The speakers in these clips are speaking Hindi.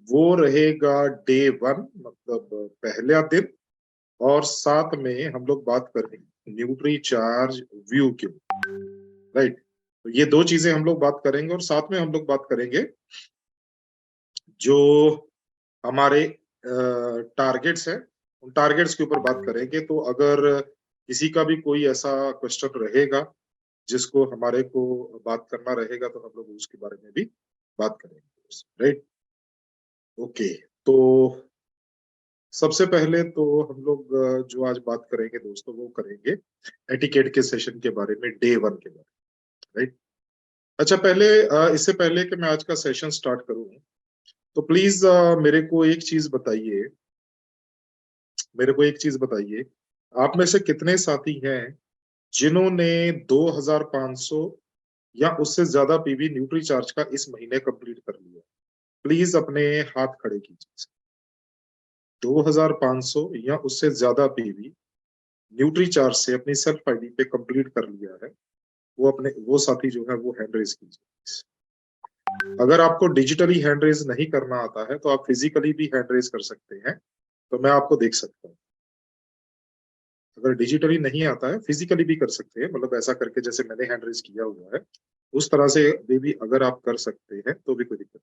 वो रहेगा डे 1, मतलब पहला दिन। और साथ में हम लोग बात करेंगे न्यूट्री चार्ज व्यू के, राइट। तो ये दो चीजें हम लोग बात करेंगे, और साथ में हम लोग बात करेंगे जो हमारे टारगेट्स हैं, उन टारगेट्स के ऊपर बात करेंगे। तो अगर किसी का भी कोई ऐसा क्वेश्चन रहेगा जिसको हमारे को बात करना रहेगा, तो हम लोग उसके बारे में भी बात करेंगे, राइट। ओके, तो सबसे पहले तो हम लोग जो आज बात करेंगे दोस्तों, वो करेंगे एटिकेट के सेशन के बारे में, डे 1 के बारे में, राइट। अच्छा, पहले इससे पहले कि मैं आज का सेशन स्टार्ट करूं, तो प्लीज मेरे को एक चीज बताइए, आप में से कितने साथी हैं जिन्होंने 2500 या उससे ज्यादा पीवी न्यूट्री चार्ज का इस महीने कंप्लीट कर लिया? प्लीज अपने हाथ खड़े कीजिए। 2500 या उससे ज्यादा पीवी न्यूट्री चार्ज से अपनी सेल्फ आईडी पे कंप्लीट कर लिया है, वो साथी जो है वो हैंड रेज कीजिए। अगर आपको डिजिटली हैंड रेज नहीं करना आता है तो आप फिजिकली भी हैंड रेज कर सकते हैं, तो मैं आपको देख सकता हूँ। अगर डिजिटली नहीं आता है, फिजिकली भी कर सकते हैं, मतलब ऐसा करके जैसे मैंने हैंड रेज किया हुआ है, उस तरह से भी अगर आप कर सकते हैं तो भी कोई दिक्कत नहीं।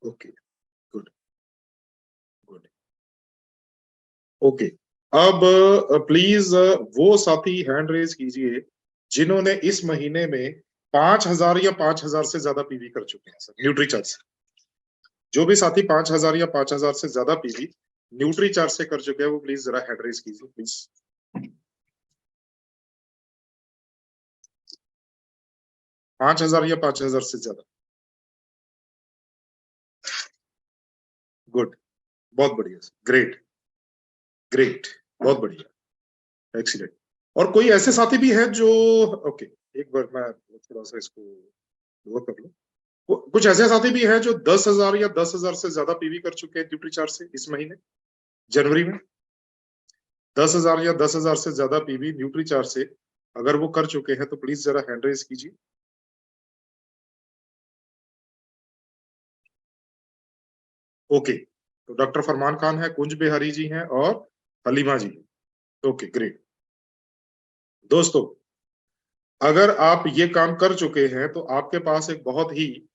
Okay, good, good. ओके, अब प्लीज वो साथी हैंड रेज कीजिए जिन्होंने इस महीने में 5000 या 5000 से ज्यादा पीवी कर चुके हैं सर, न्यूट्री चार्ज से। जो भी साथी 5000 या 5000 से ज्यादा पीवी न्यूट्री चार्ज से कर चुके हैं, वो प्लीज जरा हैंड रेज कीजिए प्लीज। 5000 या 5000 से ज्यादा। गुड, बहुत बढ़िया, ग्रेट, ग्रेट, बहुत बढ़िया, एक्सीलेंट। और कोई ऐसे साथी भी हैं जो, ओके, एक बार मैं थोड़ा सा इसको वो कर लूं। कुछ ऐसे साथी भी हैं जो 10,000 या 10,000 से ज्यादा पीवी कर चुके हैं ड्यूटी चार्ज से इस महीने, जनवरी में। 10,000 या 10,000 से ज्यादा पीवी न्यूट्री चार्ज से अगर वो कर चुके हैं तो प्लीज जरा हैंड रेज कीजिए। ओके, तो डॉक्टर फरमान खान है, कुंज बिहारी जी हैं, और हलीमा जी हैं। Okay, great. दोस्तों, अगर आप ये काम कर चुके हैं तो आपके पास एक बहुत ही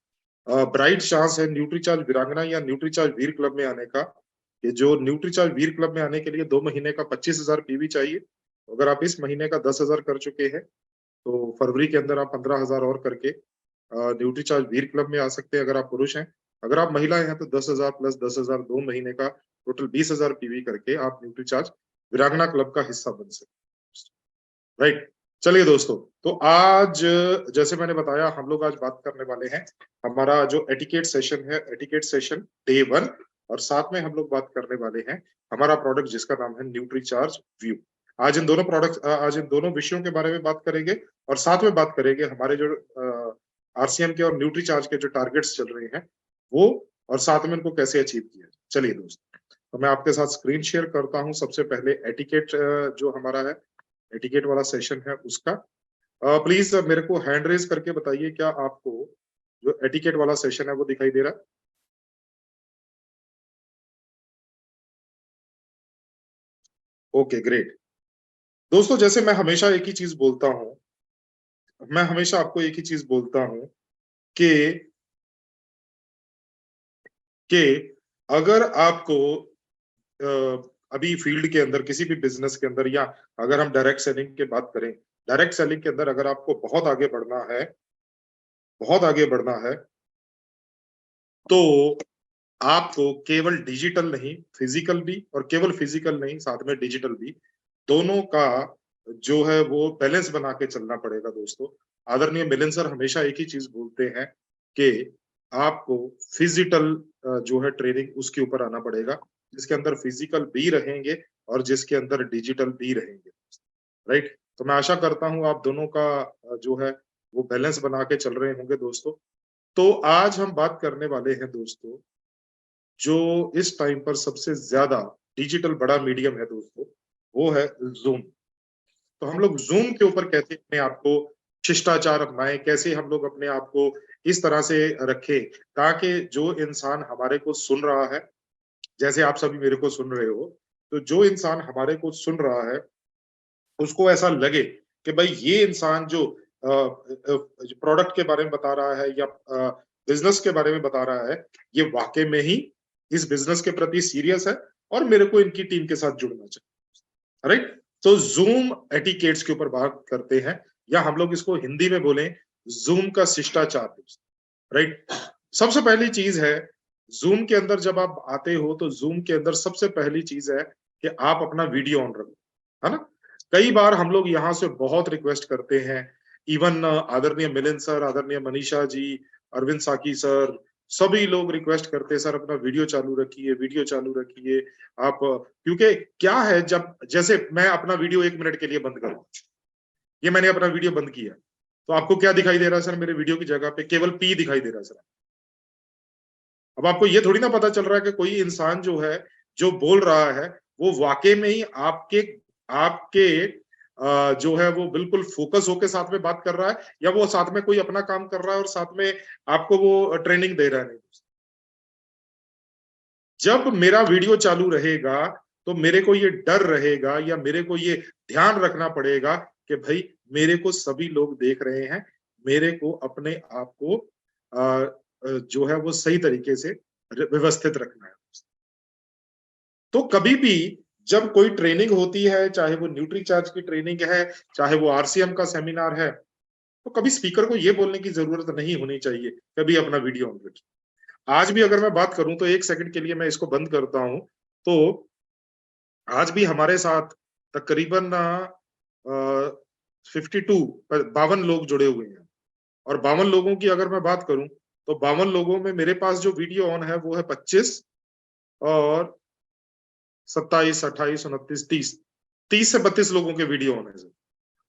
ब्राइट चांस है न्यूट्रीचार्ज वीरांगना या न्यूट्रीचार्ज वीर क्लब में आने का। ये जो न्यूट्रीचार्ज वीर क्लब में आने के लिए 2 महीने का 25,000 पीवी चाहिए। अगर आप इस महीने का 10,000 कर चुके हैं तो फरवरी के अंदर आप 15,000 और करके न्यूट्रीचार्ज वीर क्लब में आ सकते हैं, अगर आप पुरुष हैं। अगर आप महिलाएं हैं तो 10,000 प्लस 10,000 2 महीने का टोटल 20,000 पीवी करके आप न्यूट्रीचार्ज वीरांगना क्लब का हिस्सा बन सकते हैं, राइट। चलिए दोस्तों, तो आज जैसे मैंने बताया, हम लोग आज बात करने वाले हैं हमारा जो एटिकेट सेशन है, एटिकेट सेशन डे 1। और साथ में हम लोग बात करने वाले हैं हमारा प्रोडक्ट जिसका नाम है न्यूट्री चार्ज व्यू। आज इन दोनों विषयों के बारे में बात करेंगे, और साथ में बात करेंगे हमारे जो आरसीएम के और न्यूट्री चार्ज के जो टारगेट्स चल रहे हैं वो, और साथ में उनको कैसे अचीव किया जाए। चलिए दोस्तों, तो मैं आपके साथ स्क्रीन शेयर करता हूं। सबसे पहले एटिकेट जो हमारा है, एटिकेट वाला सेशन है उसका। प्लीज मेरे को हैंड रेज करके बताइए, क्या आपको जो एटिकेट वाला सेशन है वो दिखाई दे रहा है? Okay, great. दोस्तों, जैसे मैं हमेशा एक ही चीज बोलता हूं, मैं हमेशा आपको एक ही चीज बोलता हूं कि कि अगर आपको अभी फील्ड के अंदर किसी भी बिजनेस के अंदर, या अगर हम डायरेक्ट सेलिंग की बात करें, डायरेक्ट सेलिंग के अंदर अगर आपको बहुत आगे बढ़ना है, बहुत आगे बढ़ना है, तो आपको केवल डिजिटल नहीं, फिजिकल भी, और केवल फिजिकल नहीं, साथ में डिजिटल भी, दोनों का जो है वो बैलेंस बना के चलना पड़ेगा दोस्तों। आदरणीय मिलन सर हमेशा एक ही चीज बोलते हैं कि आपको फिजिकल जो है ट्रेनिंग उसके ऊपर आना पड़ेगा, जिसके अंदर फिजिकल भी रहेंगे और जिसके अंदर डिजिटल भी रहेंगे, राइट। तो मैं आशा करता हूं आप दोनों का जो है वो बैलेंस बना के चल रहे होंगे दोस्तों। तो आज हम बात करने वाले हैं दोस्तों, जो इस टाइम पर सबसे ज्यादा डिजिटल बड़ा मीडियम है दोस्तों, वो है जूम। तो हम लोग जूम के ऊपर कैसे अपने आप को शिष्टाचार अपनाएं, कैसे हम लोग अपने आप को इस तरह से रखें ताकि जो इंसान हमारे को सुन रहा है, जैसे आप सभी मेरे को सुन रहे हो, तो जो इंसान हमारे को सुन रहा है उसको ऐसा लगे कि भाई ये इंसान जो प्रोडक्ट के बारे में बता रहा है या बिजनेस के बारे में बता रहा है, ये वाकई में ही इस बिजनेस के प्रति सीरियस है और मेरे को इनकी टीम के साथ जुड़ना चाहिए। राइट? तो जूम एटिकेट्स के ऊपर बात करते हैं, या हम लोग इसको हिंदी में बोलें जूम का शिष्टाचार। राइट? सबसे पहली चीज है, जूम के अंदर जब आप आते हो तो जूम के अंदर सबसे पहली चीज है कि आप अपना वीडियो ऑन रखो, है ना? कई बार हम लोग यहाँ से बहुत रिक्वेस्ट करते हैं, इवन आदरणीय मिलिंद सर, आदरणीय मनीषा जी, अरविंद साकी सर, सभी लोग रिक्वेस्ट करते हैं सर अपना वीडियो चालू रखिए, वीडियो चालू रखिए आप। क्योंकि क्या है, जब जैसे मैं अपना वीडियो 1 मिनट के लिए बंद करूं, ये मैंने अपना वीडियो बंद किया, तो आपको क्या दिखाई दे रहा है सर? मेरे वीडियो की जगह पे केवल पी दिखाई दे रहा है सर। अब आपको ये थोड़ी ना पता चल रहा है कि कोई इंसान जो है, जो बोल रहा है, वो वाकई में ही आपके आपके जो है वो बिल्कुल फोकस होके साथ में बात कर रहा है, या वो साथ में कोई अपना काम कर रहा है और साथ में आपको वो ट्रेनिंग दे रहा है। नहीं, जब मेरा वीडियो चालू रहेगा तो मेरे को ये डर रहेगा या मेरे को ये ध्यान रखना पड़ेगा कि भाई मेरे को सभी लोग देख रहे हैं, मेरे को अपने आप को जो है वो सही तरीके से व्यवस्थित रखना है। तो कभी भी जब कोई ट्रेनिंग होती है, चाहे वो न्यूट्री चार्ज की ट्रेनिंग है, चाहे वो आरसीएम का सेमिनार है, तो कभी स्पीकर को ये बोलने की जरूरत नहीं होनी चाहिए कभी अपना वीडियो ऑन रखिए। आज भी अगर मैं बात करूं तो 1 सेकंड के लिए मैं इसको बंद करता हूं, तो आज भी हमारे साथ तकरीबन 52 52 लोग जुड़े हुए हैं, और 52 लोगों की अगर मैं बात करूं तो 52 लोगों में मेरे पास जो वीडियो ऑन है वो है 25 और 27, 28, 29, 30 से 32 लोगों के वीडियो ऑन है।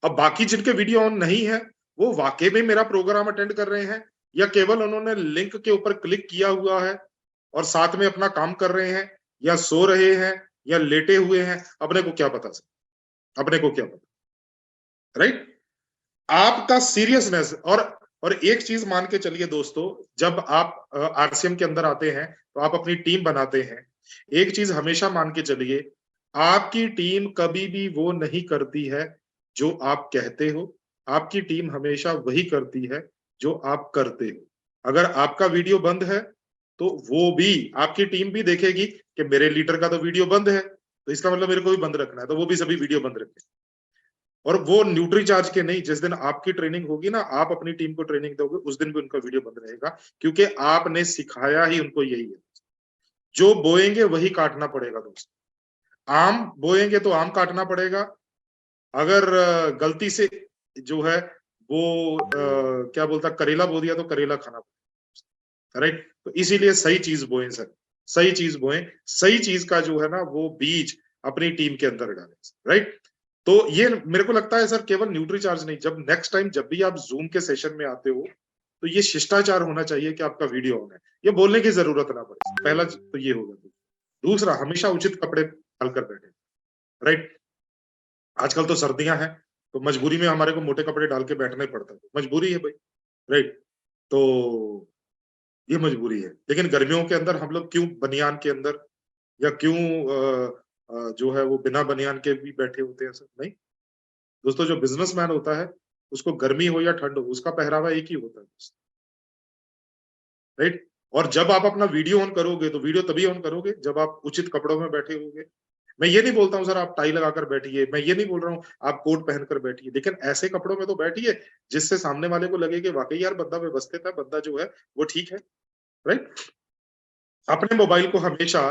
अब बाकी जिनके वीडियो ऑन नहीं है वो वाकई में मेरा प्रोग्राम अटेंड कर रहे हैं, या केवल उन्होंने लिंक के ऊपर क्लिक किया हुआ है और साथ में अपना काम कर रहे हैं, या सो रहे हैं, या लेटे हुए हैं, अपने को क्या पता सर, अपने को क्या पता। राइट? आपका सीरियसनेस, और एक चीज मान के चलिए दोस्तों, जब आप आरसीएम के अंदर आते हैं तो आप अपनी टीम बनाते हैं, एक चीज हमेशा मान के चलिए, आपकी टीम कभी भी वो नहीं करती है जो आप कहते हो, आपकी टीम हमेशा वही करती है जो आप करते हो। अगर आपका वीडियो बंद है तो वो भी, आपकी टीम भी देखेगी कि मेरे लीडर का तो वीडियो बंद है, तो इसका मतलब मेरे को भी बंद रखना है, तो वो भी सभी वीडियो बंद रखें। और वो न्यूट्री चार्ज के नहीं, जिस दिन आपकी ट्रेनिंग होगी ना, आप अपनी टीम को ट्रेनिंग दोगे, उस दिन भी उनका वीडियो बंद रहेगा, क्योंकि आपने सिखाया ही उनको यही है। जो बोएंगे वही काटना पड़ेगा दोस्त। आम बोएंगे तो आम काटना पड़ेगा, अगर गलती से जो है वो क्या बोलता करेला बो दिया तो करेला खाना पड़ेगा। राइट? तो इसीलिए सही चीज बोएं सर, सही चीज बोएं, सही चीज का जो है ना वो बीज अपनी टीम के अंदर डालें। राइट? तो ये मेरे को लगता है सर केवल न्यूट्री चार्ज नहीं, जब नेक्स्ट टाइम जब भी आप जूम के सेशन में आते हो तो ये शिष्टाचार होना चाहिए कि आपका वीडियो ऑन है, ये बोलने की जरूरत ना पड़े। पहला तो ये होगा। दूसरा, हमेशा उचित कपड़े डालकर बैठे। राइट? आजकल तो सर्दियां हैं, तो मजबूरी में हमारे को मोटे कपड़े डाल के बैठना ही पड़ता है, मजबूरी है भाई। राइट? तो ये मजबूरी है, लेकिन गर्मियों के अंदर हम लोग क्यों बनियान के अंदर, या क्यों जो है वो बिना बनियान के भी बैठे होते हैं सर? नहीं दोस्तों, जो बिजनेसमैन होता है उसको गर्मी हो या ठंड हो, उसका पहरावा एक ही होता है। राइट? और जब आप अपना वीडियो ऑन करोगे तो वीडियो तभी ऑन करोगे जब आप उचित कपड़ों में बैठे होगे। मैं ये नहीं बोलता हूँ सर आप टाई लगाकर बैठिए, मैं ये नहीं बोल रहा हूँ आप कोट पहनकर बैठिए, लेकिन ऐसे कपड़ों में तो बैठिए जिससे सामने वाले को लगे कि वाकई यार बंदा व्यवस्थित है, बंदा जो है वो ठीक है। राइट? अपने मोबाइल को हमेशा,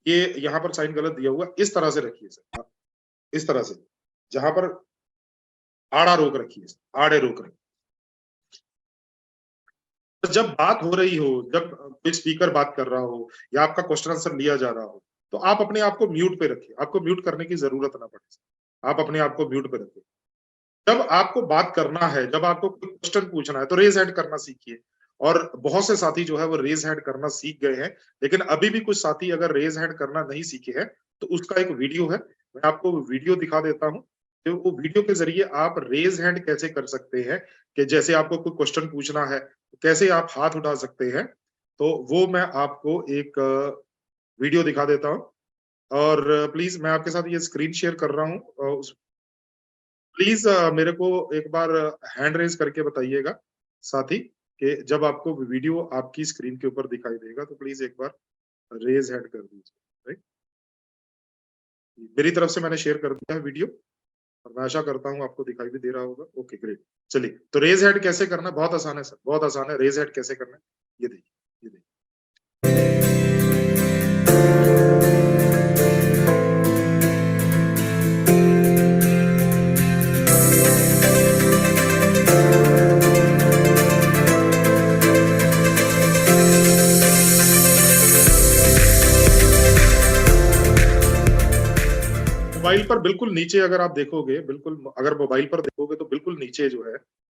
ये यहाँ पर साइन गलत दिया हुआ, इस तरह से रखिए सर, इस तरह से, जहां पर आड़ा रोक रखिए, आड़े रोक रखिए। तो जब बात हो रही हो, जब कोई स्पीकर बात कर रहा हो या आपका क्वेश्चन आंसर लिया जा रहा हो, तो आप अपने आप को म्यूट पे रखिए, आपको म्यूट करने की जरूरत ना पड़े, आप अपने आप को म्यूट पे रखिए। जब आपको बात करना है, जब आपको कोई क्वेश्चन पूछना है तो रेज हैंड करना सीखिए। और बहुत से साथी जो है वो रेज हैंड करना सीख गए हैं, लेकिन अभी भी कुछ साथी अगर रेज हैंड करना नहीं सीखे हैं तो उसका एक वीडियो है, मैं आपको वीडियो दिखा देता हूँ, तो वो वीडियो के ज़रिए आप रेज़ हैंड कैसे कर सकते हैं, कि जैसे आपको कोई क्वेश्चन पूछना है, कैसे आप हाथ उठा सकते हैं, तो वो मैं आपको एक वीडियो दिखा देता हूँ। और प्लीज़ मैं आपके साथ ये स्क्रीन शेयर कर रहा हूँ, उस प्लीज़ मेरे को एक बार हैंड रेज़ करके बताइएगा, साथी, कि जब आपको वीडियो आपकी स्क्रीन के ऊपर दिखाई देगा, तो प्लीज़ एक बार रेज़ हैंड कर दीजिए, राइट? मेरी तरफ से मैंने शेयर कर दिया है वीडियो, और मैं आशा करता हूँ आपको दिखाई भी दे रहा होगा। Okay, great. चलिए, तो रेज़ हैंड कैसे करना है? बहुत आसान है सर, बहुत आसान है। रेज़ हैंड कैसे करना है? ये देखिए, ये देखिए। मोबाइल पर बिल्कुल नीचे अगर आप देखोगे, बिल्कुल अगर मोबाइल पर देखोगे तो बिल्कुल नीचे जो है,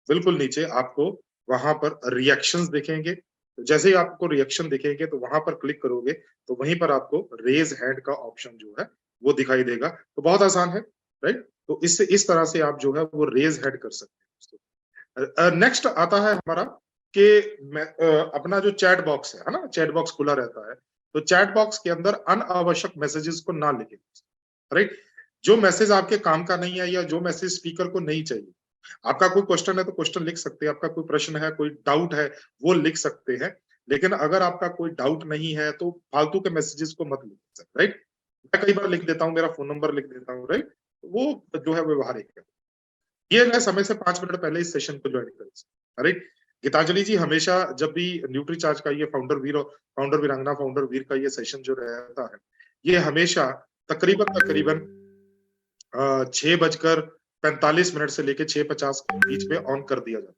बिल्कुल नीचे आपको वहाँ पर रिएक्शंस दिखेंगे। तो जैसे ही आपको रिएक्शन दिखेंगे तो वहाँ पर क्लिक करोगे, तो वहीं पर आपको रेज़ हैंड का ऑप्शन जो है, वो दिखाई देगा। तो बहुत आसान है, राइट? तो इससे इस तरह से आप जो है वो रेज़ हैंड कर सकते हैं दोस्तों। नेक्स्ट आता है हमारा कि अपना जो चैट बॉक्स है ना? चैट बॉक्स खुला रहता है। तो चैट बॉक्स के अंदर अनावश्यक मैसेजेस को ना लिखें, राइट? जो मैसेज आपके काम का नहीं है या जो मैसेज स्पीकर को नहीं चाहिए, आपका कोई क्वेश्चन है तो क्वेश्चन लिख सकते हैं, आपका कोई प्रश्न है, कोई डाउट है, वो लिख सकते हैं। लेकिन अगर आपका कोई डाउट नहीं है तो फालतू के मैसेजेस को मत लिखें सर, राइट? मैं कई बार लिख देता हूँ, मेरा फ़ोन नंबर लिख देता हूँ, राइट? वो जो है व्यवहारिक है। दिए गए समय से 5 मिनट पहले इस सेशन को जॉइन करें, राइट? गीतांजलि जी हमेशा जब भी न्यूट्रीचार्ज का ये फाउंडर वीरांगना, फाउंडर वीर का ये सेशन जो रहता है, ये हमेशा तकरीबन 6 बजकर 45 मिनट से लेके 6:50 के बीच में ऑन कर दिया जाता है,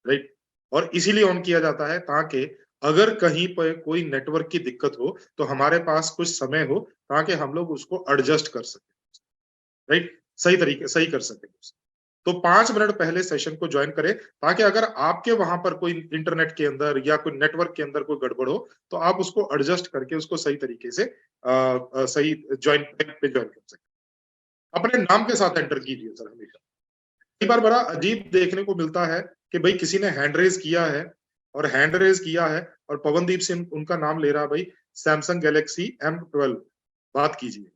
राइट? और इसीलिए ऑन किया जाता है ताकि अगर कहीं पे कोई नेटवर्क की दिक्कत हो, तो हमारे पास कुछ समय हो ताकि हम लोग उसको एडजस्ट कर सकें, राइट? सही कर सकें। तो 5 मिनट पहले सेशन को जॉइन करें ताकि अगर आपके वहां पर कोई इंटरनेट के अंदर या कोई नेटवर्क के अंदर कोई गड़बड़ हो, तो आप उसको एडजस्ट करके उसको सही तरीके से सही जॉइन पे जॉइन कर सकें। अपने नाम के साथ एंटर कीजिए सर हमेशा। कई बार बड़ा अजीब देखने को मिलता है कि भाई किसी ने हैंड रेज किया है, और हैंड रेज किया है और पवनदीप सिंह उनका नाम ले रहा, भाई सैमसंग गैलेक्सी M12 बात कीजिए।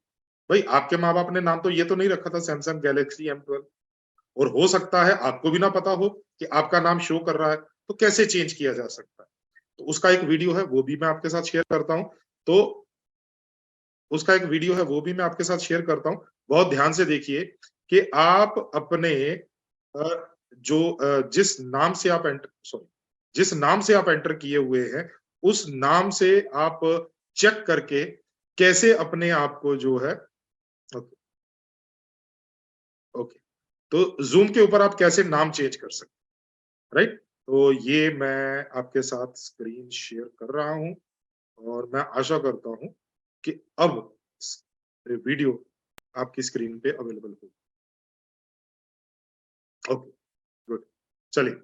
भाई आपके माँ बाप ने नाम तो ये तो नहीं रखा था सैमसंग गैलेक्सी M12, और हो सकता है आपको भी ना पता हो कि आपका नाम शो कर रहा है, तो कैसे चेंज किया जा सकता है? तो उसका एक वीडियो है, वो भी मैं आपके साथ शेयर करता हूँ। तो उसका एक वीडियो है, वो भी मैं आपके साथ शेयर करता हूँ। बहुत ध्यान से देखिए कि आप अपने जिस नाम से आप एंटर किए हुए हैं, उस नाम से आप चेक करके कैसे अपने आप को जो है ओके, ओके, तो ज़ूम के ऊपर आप कैसे नाम चेंज कर सकते हैं, राइट? तो ये मैं आपके साथ स्क्रीन शेयर कर रहा हूँ, और मैं आशा करता हूँ कि अब वीडियो आपकी स्क्रीन पे अवेलेबल हो। Okay, good. चलिए।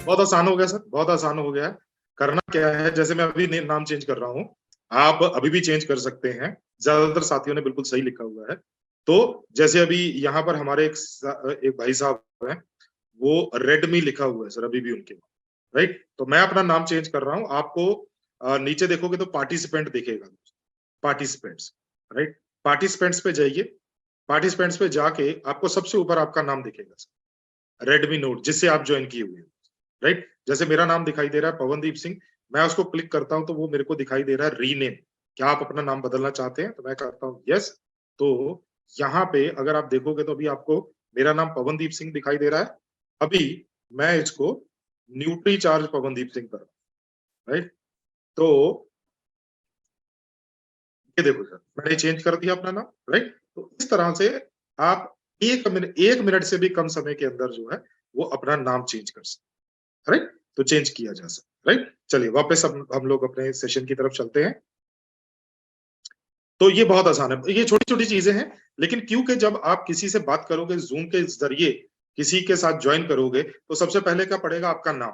बहुत आसान हो गया सर, बहुत आसान हो गया है। करना क्या है, जैसे मैं अभी नाम चेंज कर रहा हूँ, आप अभी भी चेंज कर सकते हैं। ज़्यादातर साथियों ने बिल्कुल सही लिखा हुआ है। तो जैसे अभी यहाँ पर हमारे एक भाई साहब हैं, वो रेडमी लिखा हुआ है सर अभी भी उनके, राइट? तो मैं अपना नाम चेंज कर रहा हूँ। आपको नीचे देखोगे तो पार्टिसिपेंट दिखेगा, पार्टिसिपेंट्स, राइट? पार्टिसिपेंट्स पे जाइए, पार्टिसिपेंट्स पे जाके आपको सबसे ऊपर आपका नाम दिखेगा सर, रेडमी नोट जिससे आप जॉइन किए हुए हैं, राइट? जैसे मेरा नाम दिखाई दे रहा है पवनदीप सिंह, मैं उसको क्लिक करता हूं तो वो मेरे को दिखाई दे रहा है रीनेम। क्या आप अपना नाम बदलना चाहते हैं? तो मैं करता हूँ यस। तो यहाँ पे अगर आप देखोगे तो अभी आपको मेरा नाम पवनदीप सिंह दिखाई दे रहा है। अभी मैं इसको न्यूट्री चार्ज पवनदीप सिंह कर, राइट। तो ये देखो सर, मैंने चेंज कर दिया अपना नाम, राइट। तो इस तरह से आप 1 मिनट से भी कम समय के अंदर जो है वो अपना नाम चेंज कर सकते, राइट। तो चेंज किया जा सकता, राइट। चलिए वापस हम लोग अपने सेशन की तरफ चलते हैं। तो ये बहुत आसान है, ये छोटी छोटी चीजें हैं, लेकिन क्योंकि जब आप किसी से बात करोगे जूम के जरिए, किसी के साथ ज्वाइन करोगे, तो सबसे पहले क्या पड़ेगा? आपका नाम।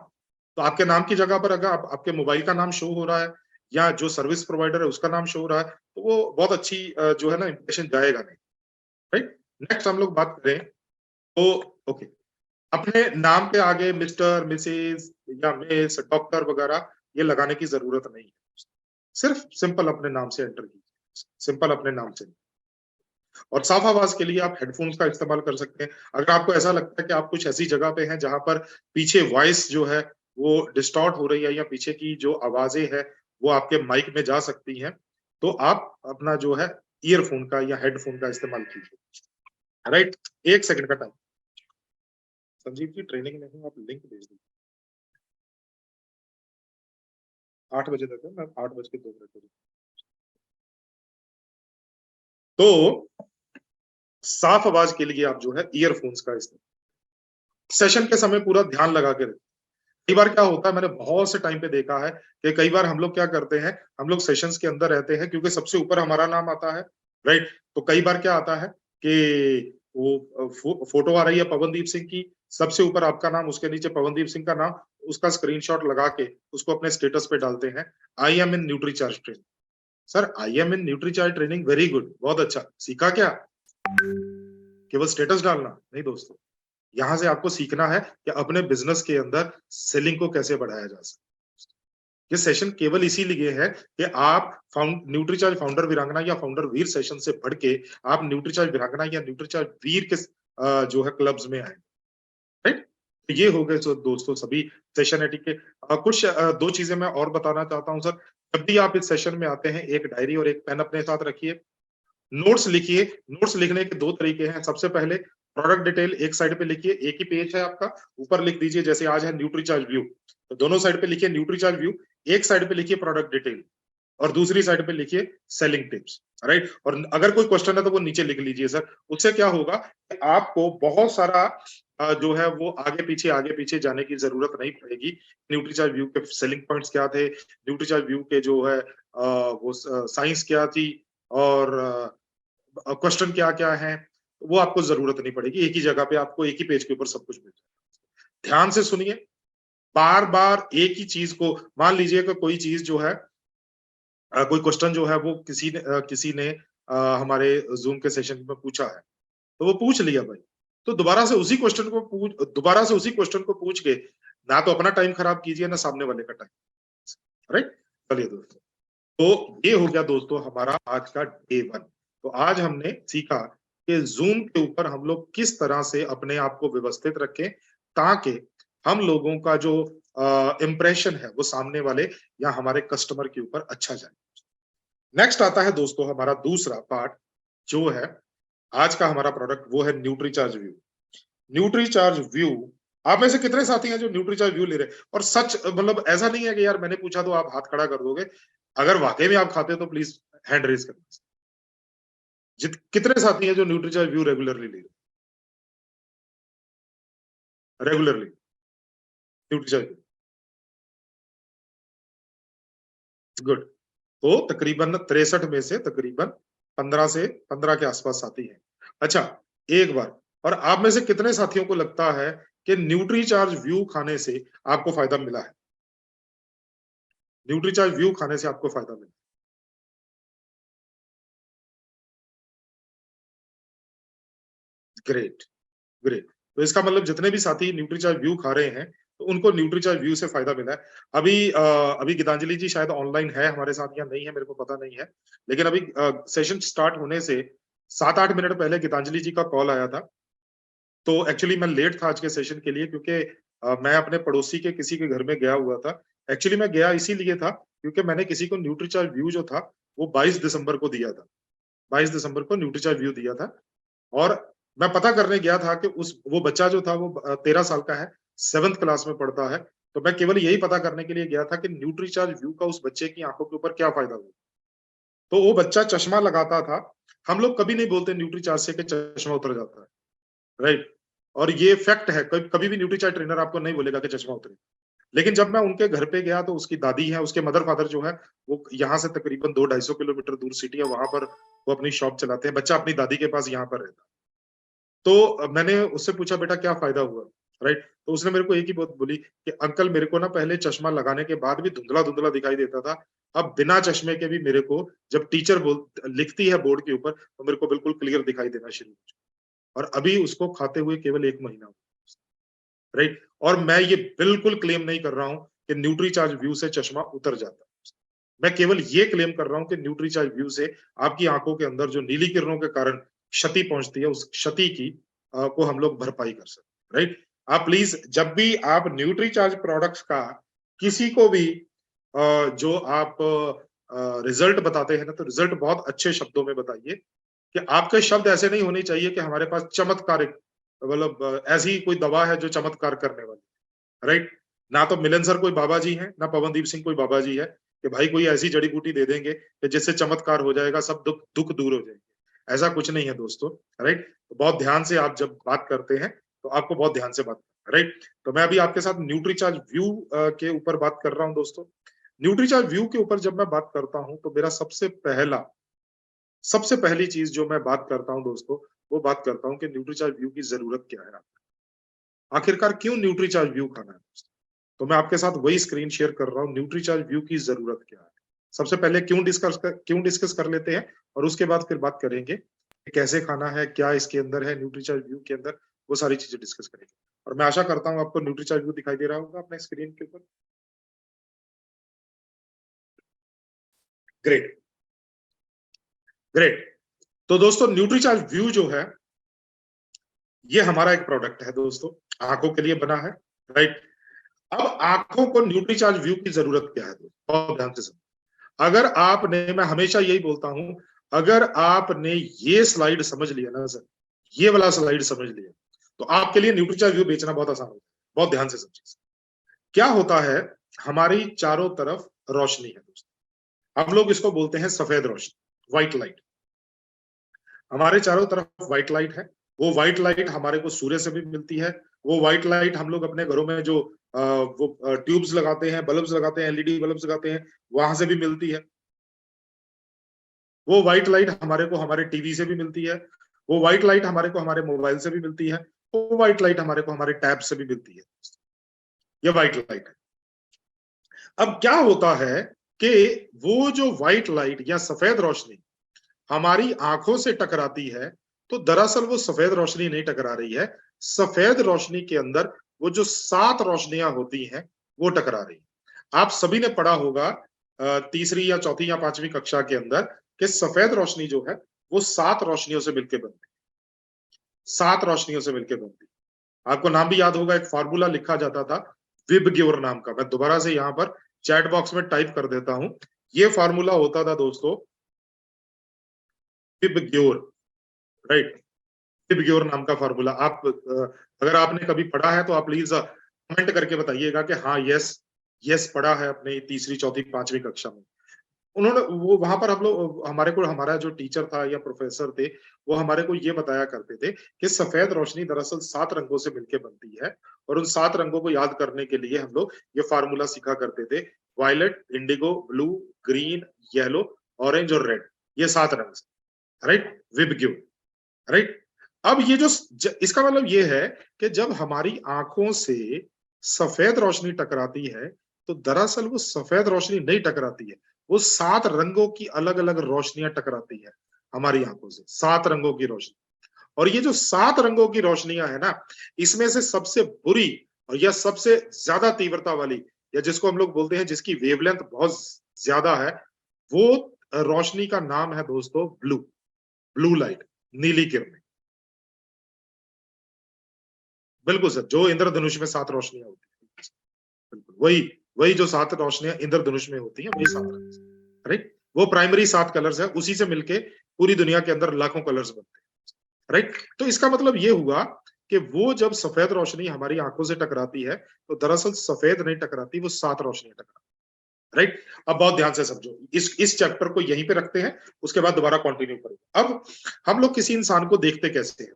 तो आपके नाम की जगह पर अगर आपके मोबाइल का नाम शो हो रहा है या जो सर्विस प्रोवाइडर है उसका नाम शो हो रहा है, तो वो बहुत अच्छी जो है ना इंप्रेशन जाएगा नहीं, राइट। नेक्स्ट हम लोग बात करें तो ओके, अपने नाम के आगे मिस्टर, मिसेज या मिस, डॉक्टर वगैरह ये लगाने की जरूरत नहीं है। सिर्फ सिंपल अपने नाम से एंटर कीजिए, सिंपल अपने नाम से। और साफ आवाज के लिए आप हेडफोन्स का इस्तेमाल कर सकते हैं। अगर आपको ऐसा लगता है कि आप कुछ ऐसी जगह पे हैं जहां पर पीछे वॉइस जो है वो डिस्टॉर्ट हो रही है या पीछे की जो आवाजें हैं वो आपके माइक में जा सकती हैं, तो आप अपना जो है ईयरफोन का या हेडफोन का इस्तेमाल कीजिए, राइट। 1 सेकंड का टाइम। संजीव जी ट्रेनिंग में हूँ, आप लिंक भेज दीजिए। 8 बजे तक है, मैं 8:02 तो साफ आवाज के लिए आप जो है ईयरफोन्स का इस्तेमाल, सेशन के समय पूरा ध्यान लगा के रखें। कई बार क्या होता है, मैंने बहुत से टाइम पे देखा है कि कई बार हम लोग क्या करते हैं, हम लोग सेशंस के अंदर रहते हैं क्योंकि सबसे ऊपर हमारा नाम आता है, राइट। तो कई बार क्या आता है कि वो फोटो आ रही है पवनदीप सिंह की, सबसे ऊपर आपका नाम, उसके नीचे पवनदीप सिंह का नाम, उसका स्क्रीनशॉट लगा के उसको अपने स्टेटस पे डालते हैं, I am in nutri charge training. Sir I am in nutri charge training, very good, बहुत अच्छा, सीखा क्या? केवल स्टेटस डालना नहीं दोस्तों, यहां से आपको सीखना है कि अपने बिजनेस के अंदर सेलिंग को कैसे बढ़ाया जा सकता है। ये सेशन केवल इसीलिए है कि आप न्यूट्रीचार्ज फाउंडर वीरांगना या फाउंडर वीर सेशन से बढ़ के आप न्यूट्रीचार्ज वीरांगना या न्यूट्रीचार्ज वीर के जो है क्लब्स में आए, राइट। तो ये हो गए तो दोस्तों सभी सेशन एटी के कुछ दो चीजें मैं और बताना चाहता हूं सर। जब भी आप इस सेशन में आते हैं, एक डायरी और एक पेन अपने साथ रखिए, नोट्स लिखिए। नोट्स लिखने के दो तरीके हैं। सबसे पहले प्रोडक्ट डिटेल एक साइड पे लिखिए, एक ही पेज है आपका, ऊपर लिख दीजिए, जैसे आज है न्यूट्रीचार्ज व्यू, तो दोनों साइड पे लिखिए न्यूट्रीचार्ज व्यू, एक साइड पे लिखिए प्रोडक्ट डिटेल और दूसरी साइड पे लिखिए सेलिंग टिप्स, राइट। और अगर कोई क्वेश्चन है तो वो नीचे लिख लीजिए सर। उससे क्या होगा कि आपको बहुत सारा जो है वो आगे पीछे जाने की जरूरत नहीं पड़ेगी। न्यूट्रीचार्ज व्यू के सेलिंग पॉइंट्स क्या थे, न्यूट्रीचार्ज व्यू के जो है वो साइंस क्या थी, और क्वेश्चन क्या क्या है, वो आपको जरूरत नहीं पड़ेगी। एक ही जगह पे आपको एक ही पेज के ऊपर सब कुछ मिल जाएगा। ध्यान से सुनिए, बार बार एक ही चीज को, मान लीजिए कि कोई चीज जो है कोई क्वेश्चन जो है वो किसी ने हमारे जूम के सेशन में पूछा है, तो वो पूछ लिया भाई, तो दोबारा से उसी क्वेश्चन को पूछ के ना तो अपना टाइम खराब कीजिए ना सामने वाले का टाइम, राइट। चलिए दोस्तों, तो ये हो गया दोस्तों हमारा आज का डे 1। तो आज हमने सीखा कि जूम के ऊपर हम लोग किस तरह से अपने आप को व्यवस्थित रखें ताकि हम लोगों का जो इम्प्रेशन है वो सामने वाले या हमारे कस्टमर के ऊपर अच्छा जाए। नेक्स्ट आता है दोस्तों हमारा दूसरा पार्ट, जो है आज का हमारा प्रोडक्ट, वो है न्यूट्रीचार्ज व्यू। न्यूट्रीचार्ज व्यू, आप में से कितने साथी हैं जो न्यूट्रीचार्ज व्यू ले रहे हैं? और सच मतलब ऐसा नहीं है कि यार मैंने पूछा तो आप हाथ खड़ा कर दोगे, अगर वाकई में आप खाते हो तो प्लीज हैंड रेज करना। कितने साथी हैं जो न्यूट्रीचार्ज व्यू रेगुलरली ले रहे, रेगुलरली न्यूट्रीचार्ज? गुड। तो तकरीबन 63 में से तकरीबन 15 के आसपास साथी हैं। अच्छा, एक बार, और आप में से कितने साथियों को लगता है कि न्यूट्रीचार्ज व्यू खाने से आपको फायदा मिला है? न्यूट्रीचार्ज व्यू खाने से आपको फायदा मिला? Great, great. तो इसका मतलब जितने भी साथी न्यूट्रीचार्ज व्यू खा रहे हैं तो उनको न्यूट्रीचार्ज व्यू से फायदा मिला है। अभी गीतांजलि जी शायद ऑनलाइन है हमारे साथ या नहीं है, मेरे को पता नहीं है, लेकिन अभी सेशन स्टार्ट होने से 7-8 मिनट पहले गीतांजलि जी का कॉल आया था। तो एक्चुअली मैं लेट था आज के सेशन के लिए क्योंकि मैं अपने पड़ोसी के किसी के घर में गया हुआ था। एक्चुअली मैं गया इसीलिए था क्योंकि मैंने किसी को न्यूट्रीचार्ज व्यू जो था वो 22 दिसंबर को दिया था। 22 दिसंबर को न्यूट्रीचार्ज व्यू दिया था और मैं पता करने गया था कि उस वो बच्चा जो था वो 13 साल का है, 7th क्लास में पढ़ता है। तो मैं केवल यही पता करने के लिए गया था कि न्यूट्रीचार्ज व्यू का उस बच्चे की आंखों के ऊपर क्या फायदा हुआ। तो वो बच्चा चश्मा लगाता था। हम लोग कभी नहीं बोलते न्यूट्रीचार्ज से कि चश्मा उतर जाता है, राइट? और ये फैक्ट है, कभी भी न्यूट्रीचार्ज ट्रेनर आपको नहीं बोलेगा कि चश्मा उतरे। लेकिन जब मैं उनके घर पे गया तो उसकी दादी है, उसके मदर फादर जो है वो यहाँ से तकरीबन 2-250 किलोमीटर दूर सिटी है, वहां पर वो अपनी शॉप चलाते हैं। बच्चा अपनी दादी के पास यहाँ पर रहता है। तो मैंने उससे पूछा बेटा क्या फायदा हुआ, राइट? तो उसने मेरे को एक ही बात बोली कि अंकल मेरे को ना पहले चश्मा लगाने के बाद भी धुंधला धुंधला दिखाई देता था। अब बिना चश्मे के भी मेरे को जब टीचर बोल लिखती है बोर्ड के ऊपर तो मेरे को बिल्कुल क्लियर दिखाई देना शुरू हो जाता है। और अभी उसको खाते हुए केवल 1 महीना हुआ, राइट? और मैं ये बिल्कुल क्लेम नहीं कर रहा हूँ कि न्यूट्रीचार्ज व्यू से चश्मा उतर जाता है। मैं केवल ये क्लेम कर रहा हूँ कि न्यूट्रीचार्ज व्यू से आपकी आंखों के अंदर जो नीली किरणों के कारण क्षति पहुंचती है, उस क्षति की को हम लोग भरपाई कर सकते हैं, राइट? आप प्लीज जब भी आप न्यूट्रीचार्ज प्रोडक्ट्स का किसी को भी जो आप रिजल्ट बताते हैं ना, तो रिजल्ट बहुत अच्छे शब्दों में बताइए कि आपके शब्द ऐसे नहीं होने चाहिए कि हमारे पास चमत्कारिक मतलब ऐसी कोई दवा है जो चमत्कार करने वाली, राइट? ना तो मिलन सर कोई बाबा जी हैं, ना पवनदीप सिंह कोई बाबा जी है कि भाई कोई ऐसी जड़ी बूटी दे देंगे कि जिससे चमत्कार हो जाएगा, सब दुख दुख दूर हो जाएंगे। ऐसा कुछ नहीं है दोस्तों, राइट? तो बहुत ध्यान से आप जब बात करते हैं तो आपको बहुत ध्यान से बात, राइट? तो मैं अभी आपके साथ न्यूट्रीचार्ज व्यू के ऊपर बात कर रहा हूँ दोस्तों। न्यूट्रीचार्ज व्यू के ऊपर जब मैं बात करता हूँ तो मेरा सबसे पहली चीज जो मैं बात करता हूँ दोस्तों, वो बात करता हूँ कि न्यूट्रीचार्ज व्यू की जरूरत क्या है, आखिरकार क्यों न्यूट्रीचार्ज व्यू खाना है दोस्तों? तो मैं आपके साथ वही स्क्रीन शेयर कर रहा हूँ, न्यूट्रीचार्ज व्यू की जरूरत क्या है। सबसे पहले क्यों डिस्कस कर लेते हैं और उसके बाद फिर बात करेंगे कि कैसे खाना है, क्या इसके अंदर है न्यूट्रीचार्ज व्यू के अंदर, वो सारी चीजें डिस्कस करेंगे। और मैं आशा करता हूँ आपको न्यूट्रीचार्ज व्यू दिखाई दे रहा होगा अपने स्क्रीन के ऊपर। Great, great. तो दोस्तों न्यूट्रीचार्ज व्यू जो है ये हमारा एक प्रोडक्ट है दोस्तों, आंखों के लिए बना है, राइट? अब आंखों को न्यूट्रीचार्ज व्यू की जरूरत क्या है दोस्तों, बहुत ध्यान से समझो। अगर आपने, मैं हमेशा यही बोलता हूं, अगर आपने ये स्लाइड समझ लिया ना सर, ये वाला स्लाइड समझ लिया, तो आपके लिए न्यूट्रीचार्ज व्यू बेचना बहुत आसान होता है। बहुत ध्यान से समझिए क्या होता है। हमारी चारों तरफ रोशनी है दोस्तों, हम लोग इसको बोलते हैं सफेद रोशनी, व्हाइट लाइट। हमारे चारों तरफ व्हाइट लाइट है। वो व्हाइट लाइट हमारे को सूर्य से भी मिलती है। वो व्हाइट लाइट हम लोग अपने घरों में जो वो ट्यूब्स लगाते हैं, बल्ब्स लगाते हैं, एलईडी बल्ब्स लगाते हैं, वहां से भी मिलती है। वो व्हाइट लाइट हमारे को हमारे टीवी से भी मिलती है। वो व्हाइट लाइट हमारे को हमारे मोबाइल से भी मिलती है। वो व्हाइट लाइट हमारे को हमारे टैब से भी मिलती है। ये व्हाइट लाइट है। अब क्या होता है कि वो जो व्हाइट लाइट या सफेद रोशनी हमारी आंखों से टकराती है, तो दरअसल वो सफेद रोशनी नहीं टकरा रही है। सफेद रोशनी के अंदर वो जो 7 रोशनियां होती हैं वो टकरा रही है। आप सभी ने पढ़ा होगा तीसरी या चौथी या पांचवी कक्षा के अंदर कि सफेद रोशनी जो है वो 7 रोशनियों से मिलकर बनती है। 7 रोशनियों से मिलकर बनती है। आपको नाम भी याद होगा, एक फार्मूला लिखा जाता था विबग्योर नाम का। मैं दोबारा से यहाँ पर चैट बॉक्स में टाइप कर देता हूं। ये फार्मूला होता था दोस्तों विबग्योर, राइट? विबग्योर नाम का फार्मूला। आप अगर आपने कभी पढ़ा है तो आप प्लीज कमेंट करके बताइएगा कि हाँ यस, यस पढ़ा है अपने तीसरी चौथी पांचवी कक्षा में। उन्होंने वो वहां पर हम लोग हमारे को हमारा जो टीचर था या प्रोफेसर थे वो हमारे को ये बताया करते थे कि सफेद रोशनी दरअसल 7 रंगों से मिलकर बनती है। और उन 7 रंगों को याद करने के लिए हम लोग ये फार्मूला सीखा करते थे। Violet, indigo, blue, green, yellow, orange और रेड, ये 7 रंग, राइट? VIBGYOR, right? अब ये जो इसका मतलब ये है कि जब हमारी आंखों से सफेद रोशनी टकराती है तो दरअसल वो सफेद रोशनी नहीं टकराती है, वो 7 रंगों की अलग अलग रोशनियां टकराती है हमारी आंखों से, 7 रंगों की रोशनी। और ये जो 7 रंगों की रोशनियां है ना, इसमें से सबसे बुरी और या सबसे ज्यादा तीव्रता वाली, या जिसको हम लोग बोलते हैं जिसकी वेवलेंथ बहुत ज्यादा है, वो रोशनी का नाम है दोस्तों ब्लू, ब्लू लाइट, नीली किरण। बिल्कुल सर, जो इंद्रधनुष में 7 रोशनियां होती है, बिल्कुल वही, वही जो 7 रोशनियां इंद्रधनुष में होती हैं, वही 7 रंग, राइट। वो प्राइमरी 7 कलर्स है, उसी से मिलके पूरी दुनिया के अंदर लाखों कलर्स बनते हैं, राइट। तो इसका मतलब ये हुआ कि वो जब सफेद रोशनी हमारी आंखों से टकराती है तो दरअसल सफेद नहीं टकराती, वो 7 रोशनियां टकराती, राइट। अब बहुत ध्यान से समझो, इस चैप्टर को यहीं पे रखते हैं, उसके बाद दोबारा कंटिन्यू करेंगे। अब हम लोग किसी इंसान को देखते कैसे हैं,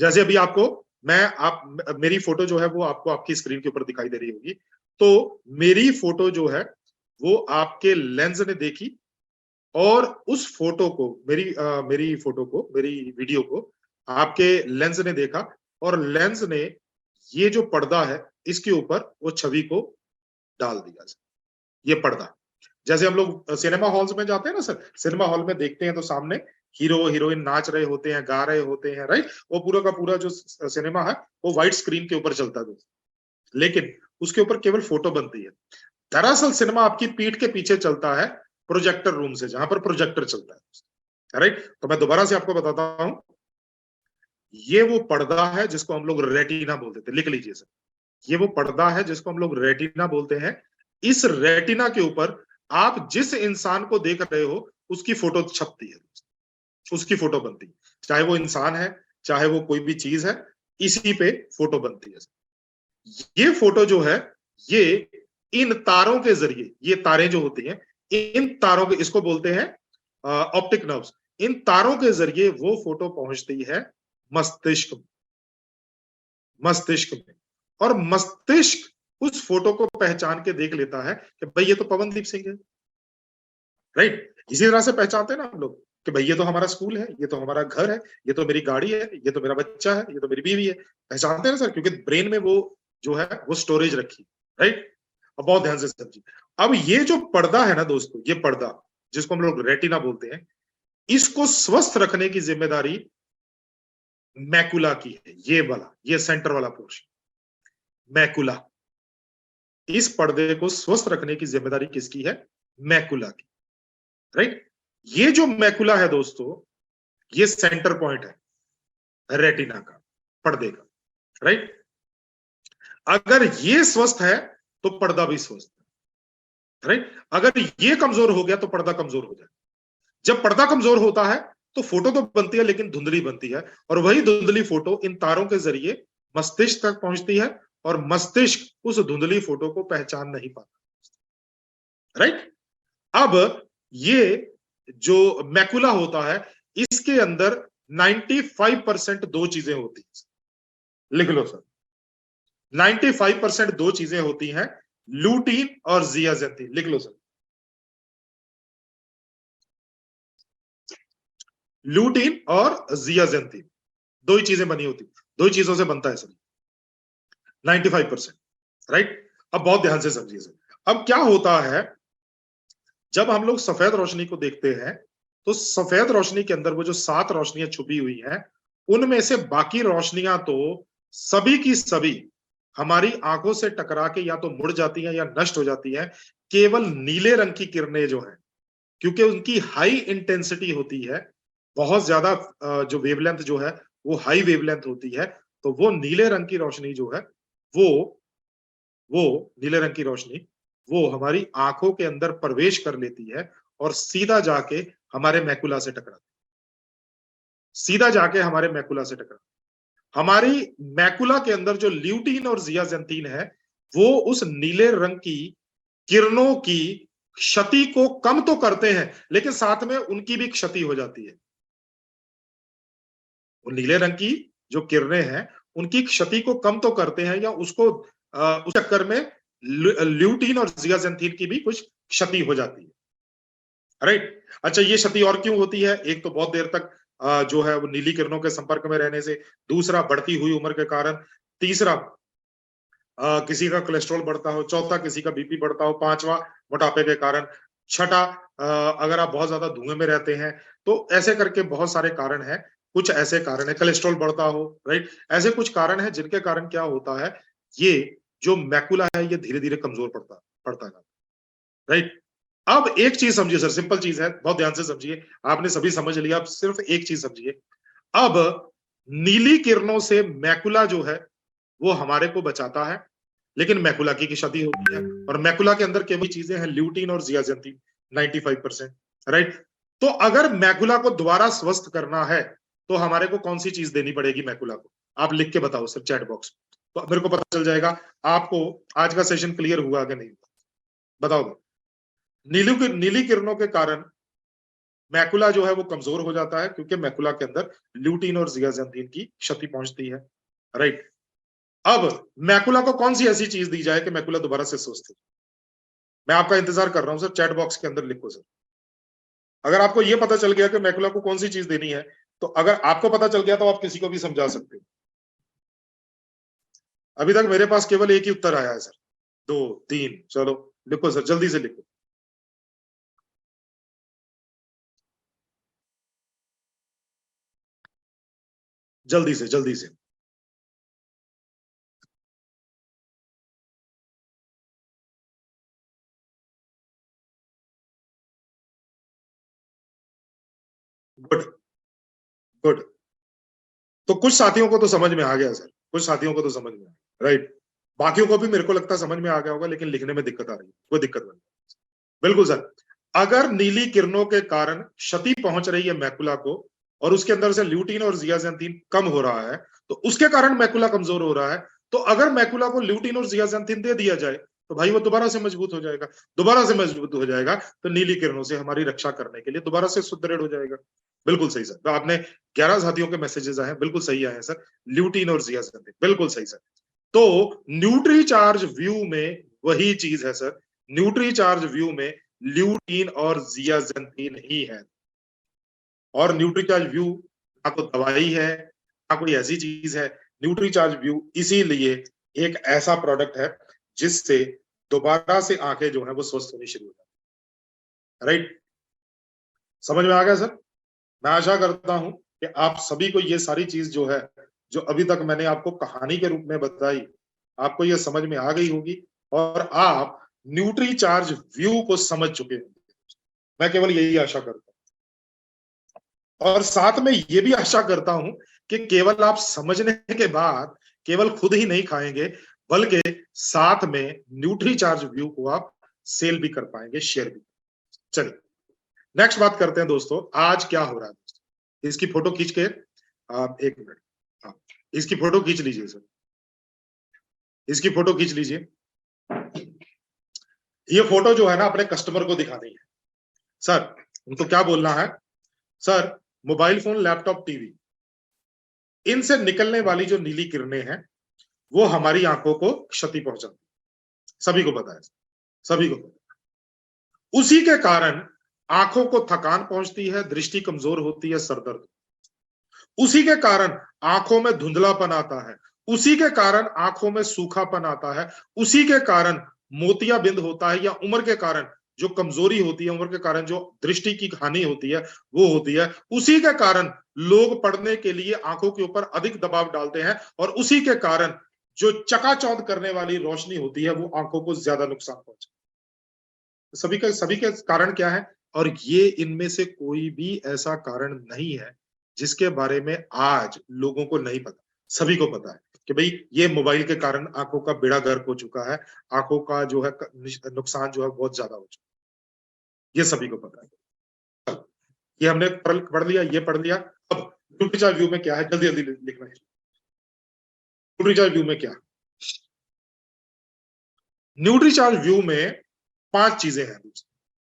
जैसे अभी आपको मेरी फोटो जो है वो आपको आपकी स्क्रीन के ऊपर दिखाई दे रही होगी। तो मेरी फोटो जो है वो आपके लेंस ने देखी और उस फोटो को मेरी फोटो को, मेरी वीडियो को आपके लेंस ने देखा और लेंस ने ये जो पर्दा है इसके ऊपर वो छवि को डाल दिया। ये पर्दा, जैसे हम लोग सिनेमा हॉल्स में जाते हैं ना सर, सिनेमा हॉल में देखते हैं तो सामने हीरो हीरोइन नाच रहे होते हैं, गा रहे होते हैं, राइट। वो पूरा का पूरा जो सिनेमा है वो व्हाइट स्क्रीन के ऊपर चलता है, लेकिन उसके ऊपर केवल फोटो बनती है। दरअसल सिनेमा आपकी पीठ के पीछे चलता है, प्रोजेक्टर रूम से, जहां पर प्रोजेक्टर चलता है, राइट। तो मैं दोबारा से आपको बताता हूं, ये वो पर्दा है जिसको हम लोग रेटिना बोलते थे, लिख लीजिए सर। ये वो पर्दा है जिसको हम लोग रेटिना बोलते हैं। इस रेटिना के ऊपर आप जिस इंसान को देख रहे हो उसकी फोटो छपती है, उसकी फोटो बनती है, चाहे वो इंसान है चाहे वो कोई भी चीज है, इसी पे फोटो बनती है। ये फोटो जो है ये इन तारों के जरिए, ये तारें जो होती हैं इन तारों के, इसको बोलते हैं ऑप्टिक नर्व्स, इन तारों के जरिए वो फोटो पहुंचती है मस्तिष्क में, मस्तिष्क में। और मस्तिष्क उस फोटो को पहचान के देख लेता है कि भाई ये तो पवनदीप सिंह है, राइट। इसी तरह से पहचानते हैं ना हम लोग कि भाई ये तो हमारा स्कूल है, ये तो हमारा घर है, ये तो मेरी गाड़ी है, ये तो मेरा बच्चा है, ये तो मेरी बीवी है। पहचानते हैं ना सर, क्योंकि ब्रेन में वो जो है वो स्टोरेज रखी, राइट। अब बहुत ध्यान से समझिए, अब ये जो पर्दा है ना दोस्तों, ये पर्दा जिसको हम लोग रेटिना बोलते हैं, इसको स्वस्थ रखने की जिम्मेदारी मैकुला की है। ये वाला, ये सेंटर वाला पोर्शन मैकुला, इस पर्दे को स्वस्थ रखने की जिम्मेदारी किसकी है? मैकुला की, राइट। ये जो मैकुला है दोस्तों, ये सेंटर पॉइंट है रेटिना का, पर्दे का, राइट। अगर ये स्वस्थ है तो पर्दा भी स्वस्थ है, राइट। अगर ये कमजोर हो गया तो पर्दा कमजोर हो जाए। जब पर्दा कमजोर होता है तो फोटो तो बनती है लेकिन धुंधली बनती है, और वही धुंधली फोटो इन तारों के जरिए मस्तिष्क तक पहुंचती है और मस्तिष्क उस धुंधली फोटो को पहचान नहीं पाता, राइट। अब ये जो मैकुला होता है इसके अंदर 95% दो चीजें होती हैं, लिख लो सर। 95% दो चीजें होती हैं, लूटीन और जियाजेंथीन, लिख लो सर। लूटीन और जियाजेंथीन, दो ही चीजें बनी होती, दो ही चीजों से बनता है सर 95%, राइट। अब बहुत ध्यान से समझिए सर, अब क्या होता है जब हम लोग सफेद रोशनी को देखते हैं तो सफेद रोशनी के अंदर वो जो 7 रोशनियां छुपी हुई हैं, उनमें से बाकी रोशनियां तो सभी की सभी हमारी आंखों से टकरा के या तो मुड़ जाती हैं या नष्ट हो जाती हैं। केवल नीले रंग की किरणें जो है, क्योंकि उनकी हाई इंटेंसिटी होती है, बहुत ज्यादा जो वेवलेंथ जो है वो हाई वेवलेंथ होती है, तो वो नीले रंग की रोशनी जो है वो वो नीले रंग की रोशनी वो हमारी आंखों के अंदर प्रवेश कर लेती है और सीधा जाके हमारे मैकुला से टकराती, सीधा जाके हमारे मैकुला से टकराती। हमारी मैकुला के अंदर जो ल्यूटीन और जियाजेंथीन है वो उस नीले रंग की किरणों की क्षति को कम तो करते हैं लेकिन साथ में उनकी भी क्षति हो जाती है। वो नीले रंग की जो किरणें हैं उनकी क्षति को कम तो करते हैं या उसको उस चक्कर में ल्यूटीन और जियाजेंथीन की भी कुछ क्षति हो जाती है, राइट। अच्छा, ये क्षति और क्यों होती है? एक तो बहुत देर तक जो है वो नीली किरणों के संपर्क में रहने से, दूसरा बढ़ती हुई उम्र के कारण, तीसरा किसी का कोलेस्ट्रॉल बढ़ता हो, चौथा किसी का बीपी बढ़ता हो, पांचवा मोटापे के कारण, छठा अगर आप बहुत ज्यादा धुएं में रहते हैं, तो ऐसे करके बहुत सारे कारण हैं। कुछ ऐसे कारण है, कोलेस्ट्रॉल बढ़ता हो, राइट। ऐसे कुछ कारण है जिनके कारण क्या होता है, ये जो मैकुला है ये धीरे धीरे कमजोर पड़ता पड़ता है, राइट। अब एक चीज समझिए सर, सिंपल चीज है, बहुत ध्यान से समझिए, आपने सभी समझ लिया, अब सिर्फ एक चीज समझिए। अब नीली किरणों से मैकुला जो है वो हमारे को बचाता है, लेकिन मैकुला की क्षति होती है, और मैकुला के अंदर केवल चीजें हैं ल्यूटीन और जियाजेंथीन 95%, राइट। तो अगर मैकुला को दोबारा स्वस्थ करना है तो हमारे को कौन सी चीज देनी पड़ेगी मैकुला को? आप लिख के बताओ सर चैट बॉक्स, तो मेरे को पता चल जाएगा आपको आज का सेशन क्लियर हुआ कि नहीं। बताओ। नीली किरणों के कारण मैकुला जो है वो कमजोर हो जाता है, क्योंकि मैकुला के अंदर ल्यूटीन और जियाजेंथीन की क्षति पहुंचती है, राइट। अब मैकुला को कौन सी ऐसी चीज दी जाए कि मैकुला दोबारा से स्वस्थ हो? मैं आपका इंतजार कर रहा हूं सर, चैट बॉक्स के अंदर लिखो सर। अगर आपको यह पता चल गया कि मैकुला को कौन सी चीज देनी है, तो अगर आपको पता चल गया तो आप किसी को भी समझा सकते हो। अभी तक मेरे पास केवल एक ही उत्तर आया है सर, 2 3, चलो लिखो सर, जल्दी से लिखो। जल्दी से जल्दी से। Good good. तो कुछ साथियों को तो समझ में आ गया सर, कुछ साथियों को तो समझ में आ गया, राइट। बाकियों को भी मेरे को लगता है समझ में आ गया होगा, लेकिन लिखने में दिक्कत आ रही है, कोई दिक्कत नहीं। बिल्कुल सर। अगर नीली किरणों के कारण क्षति पहुंच रही है मैकुला को, और उसके अंदर से ल्यूटीन और जियाजेंथीन कम हो रहा है, तो उसके कारण मैकुला कमजोर हो रहा है। तो अगर मैकुला को ल्यूटीन और जियाजेंथीन दे दिया जाए तो भाई वो दोबारा से मजबूत हो जाएगा, दोबारा से मजबूत हो जाएगा, तो नीली किरणों से हमारी रक्षा करने के लिए दोबारा से सुदृढ़ हो जाएगा। बिल्कुल सही सर, तो आपने 11 साथियों के मैसेजेस आए हैं, बिल्कुल सही आए हैं सर। ल्यूटीन और जियाजेंथीन, बिल्कुल सही सर। तो न्यूट्री चार्ज व्यू में वही चीज है सर, न्यूट्री चार्ज व्यू में ल्यूटीन और जियाजेंथीन ही है। और न्यूट्री चार्ज व्यू ना तो दवाई है ना कोई ऐसी चीज है, न्यूट्री चार्ज व्यू इसीलिए एक ऐसा प्रोडक्ट है जिससे दोबारा से आंखें जो है वो स्वस्थ होनी शुरू हो जाती, राइट। समझ में आ गया सर? मैं आशा करता हूं कि आप सभी को ये सारी चीज जो है, जो अभी तक मैंने आपको कहानी के रूप में बताई, आपको ये समझ में आ गई होगी, और आप न्यूट्री चार्ज व्यू को समझ चुके होंगे। मैं केवल यही आशा करता हूं, और साथ में ये भी आशा करता हूं कि केवल आप समझने के बाद केवल खुद ही नहीं खाएंगे, बल्कि साथ में न्यूट्री चार्ज व्यू को आप सेल भी कर पाएंगे, शेयर भी। चलिए नेक्स्ट बात करते हैं दोस्तों, आज क्या हो रहा है दोस्तों। इसकी फोटो खींच के आप 1 मिनट, हाँ, इसकी फोटो खींच लीजिए सर, इसकी फोटो खींच लीजिए। ये फोटो जो है ना अपने कस्टमर को दिखानी है सर, उनको क्या बोलना है, sir mobile phone, laptop, TV, इनसे निकलने वाली जो नीली किरणें हैं वो हमारी आंखों को क्षति पहुंचाती है, सभी को पता है, सभी को पता है। उसी के कारण आंखों को थकान पहुंचती है, दृष्टि कमजोर होती है, सरदर्द, उसी के कारण आंखों में धुंधलापन आता है, उसी के कारण आंखों में सूखापन आता है, उसी के कारण मोतियाबिंद होता है, या उम्र के कारण जो कमजोरी होती है, उम्र के कारण जो दृष्टि की हानि होती है वो होती है, उसी के कारण लोग पढ़ने के लिए आंखों के ऊपर अधिक दबाव डालते हैं, और उसी के कारण जो चकाचौंध करने वाली रोशनी होती है वो आंखों को ज्यादा नुकसान पहुंचाती है। सभी के कारण क्या है, और ये इनमें से कोई भी ऐसा कारण नहीं है जिसके बारे में आज लोगों को नहीं पता, सभी को पता है कि भाई ये मोबाइल के कारण आंखों का बेड़ा गर्क हो चुका है, आंखों का जो है नुकसान जो है बहुत ज्यादा हो चुका है, ये सभी को पता है। ये हमने पढ़ लिया, ये पढ़ लिया। अब न्यूट्री व्यू में क्या है, जल्दी जल्दी लिखना है। न्यूट्री व्यू में क्या, न्यूट्री व्यू में 5 चीजें हैं।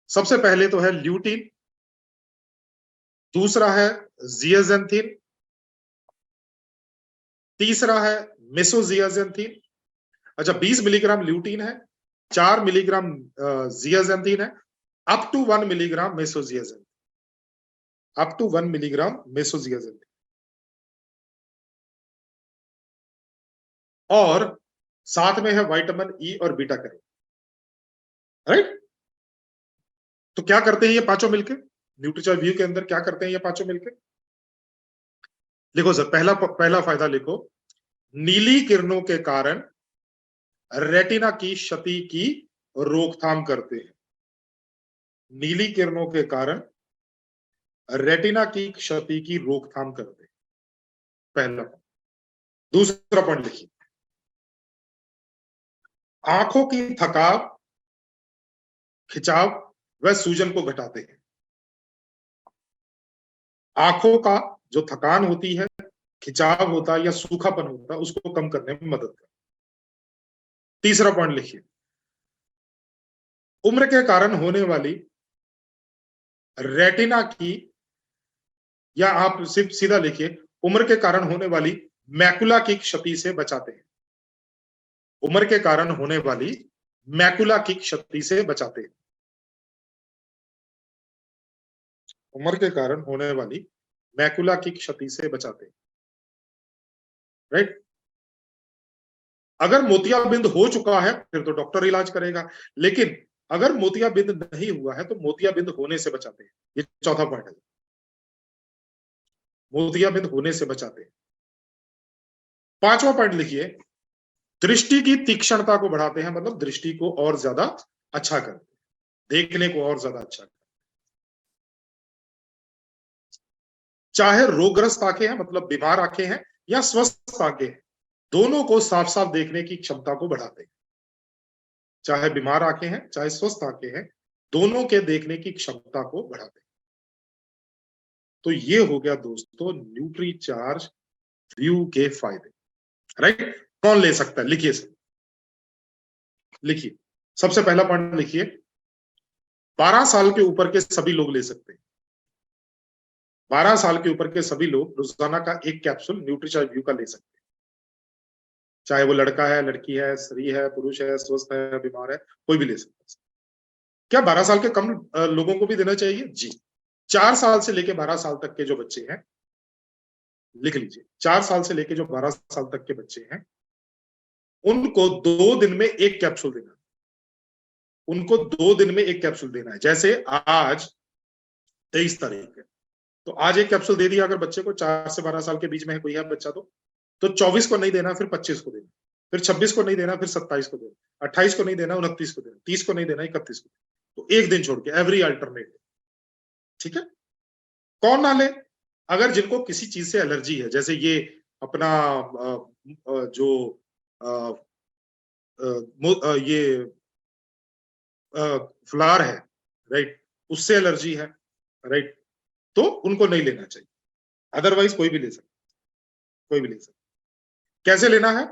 सबसे पहले तो है ल्यूटीन, दूसरा है जियाजेंथीन, तीसरा है मेसोजियाजेंथीन। अच्छा, 20 मिलीग्राम ल्यूटीन है, 4 मिलीग्राम जियाजेंथीन है, up to 1 milligram mesozeaxanthin, up to 1 milligram mesozeaxanthin. और साथ में है विटामिन ई और बीटा कैरोटीन, राइट। तो क्या करते हैं ये पांचों मिलकर, न्यूट्रीचॉइस व्यू के अंदर क्या करते हैं ये पांचों मिलकर? लिखो सर, पहला पहला फायदा लिखो, नीली किरणों के कारण रेटिना की क्षति की रोकथाम करते हैं। नीली किरणों के कारण रेटिना की क्षति की रोकथाम करते हैं, पहला। दूसरा पॉइंट लिखिए, आंखों की थकाव, खिंचाव व सूजन को घटाते हैं। आंखों का जो थकान होती है, खिंचाव होता है या सूखापन होता है, उसको कम करने में मदद करता है। तीसरा पॉइंट लिखिए, उम्र के कारण होने वाली रेटिना की, या आप सिर्फ सीधा लिखिए, उम्र के कारण होने वाली मैकुला की क्षति से बचाते हैं। उम्र के कारण होने वाली मैकुला की क्षति से बचाते हैं। उम्र के कारण होने वाली मैकुला की क्षति से बचाते हैं, राइट। अगर मोतियाबिंद हो चुका है फिर तो डॉक्टर इलाज करेगा, लेकिन अगर मोतियाबिंद नहीं हुआ है तो मोतियाबिंद होने से बचाते हैं। ये चौथा पॉइंट है, मोतियाबिंद होने से बचाते हैं। पांचवा पॉइंट लिखिए, दृष्टि की तीक्ष्णता को बढ़ाते हैं, मतलब दृष्टि को और ज्यादा अच्छा करते हैं, देखने को और ज्यादा अच्छा करते हैं। चाहे रोगग्रस्त आंखें हैं, मतलब बीमार आंखें हैं, या स्वस्थ आंखें हैं, दोनों को साफ साफ देखने की क्षमता को बढ़ाते हैं। चाहे बीमार आंखें हैं, चाहे स्वस्थ आंखें हैं, दोनों के देखने की क्षमता को बढ़ाते हैं। तो ये हो गया दोस्तों न्यूट्री चार्ज व्यू के फायदे, राइट। कौन ले सकता है, लिखिए सर, लिखिए। सबसे पहला पॉइंट लिखिए, 12 साल के ऊपर के सभी लोग ले सकते हैं। 12 साल के ऊपर के सभी लोग रोजाना का एक कैप्सूल न्यूट्रीचार्ज व्यू का ले सकते हैं, चाहे वो लड़का है, लड़की है, स्त्री है, पुरुष है, स्वस्थ है, बीमार है, कोई भी ले सकता है। क्या 12 साल के कम लोगों को भी देना चाहिए? जी। 4 साल से लेके 12 साल तक के जो बच्चे हैं, लिख लीजिए, 4 साल से लेके जो 12 साल तक के बच्चे हैं, उनको 2 दिन में एक कैप्सूल देना है। उनको 2 दिन में एक कैप्सूल देना है। जैसे आज 23 तारीख है, तो आज एक कैप्सूल दे दिया अगर बच्चे को, 4 से 12 साल के बीच में है कोई है बच्चा, तो 24 को नहीं देना, फिर 25 को देना, फिर 26 को नहीं देना, फिर 27 को देना, 28 को नहीं देना, 29 को देना, 30 को नहीं देना, 31 को देना। तो एक दिन छोड़ के, एवरी अल्टरनेट, ठीक है। कौन ना ले? अगर जिनको किसी चीज से एलर्जी है, जैसे ये अपना जो ये फ्लावर है, राइट, उससे एलर्जी है, राइट, तो उनको नहीं लेना चाहिए। अदरवाइज कोई भी ले सकता, कोई भी ले सकता। कैसे लेना है?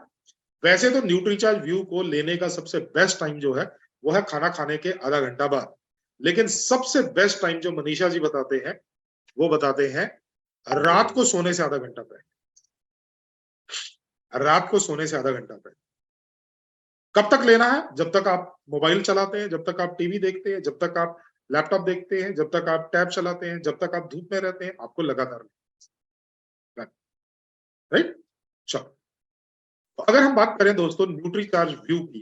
वैसे तो न्यूट्रीचार्ज व्यू को लेने का सबसे बेस्ट टाइम जो है वो है खाना खाने के आधा घंटा बाद, लेकिन सबसे बेस्ट टाइम जो मनीषा जी बताते हैं वो बताते हैं रात को सोने से आधा घंटा पहले। रात को सोने से आधा घंटा पहले। कब तक लेना है? जब तक आप मोबाइल चलाते हैं, जब तक आप टीवी देखते हैं, जब तक आप लैपटॉप देखते हैं, जब तक आप टैब चलाते हैं, जब तक आप धूप में रहते हैं, आपको लगातार, राइट। चलो, अगर हम बात करें दोस्तों न्यूट्रीचार्ज व्यू की,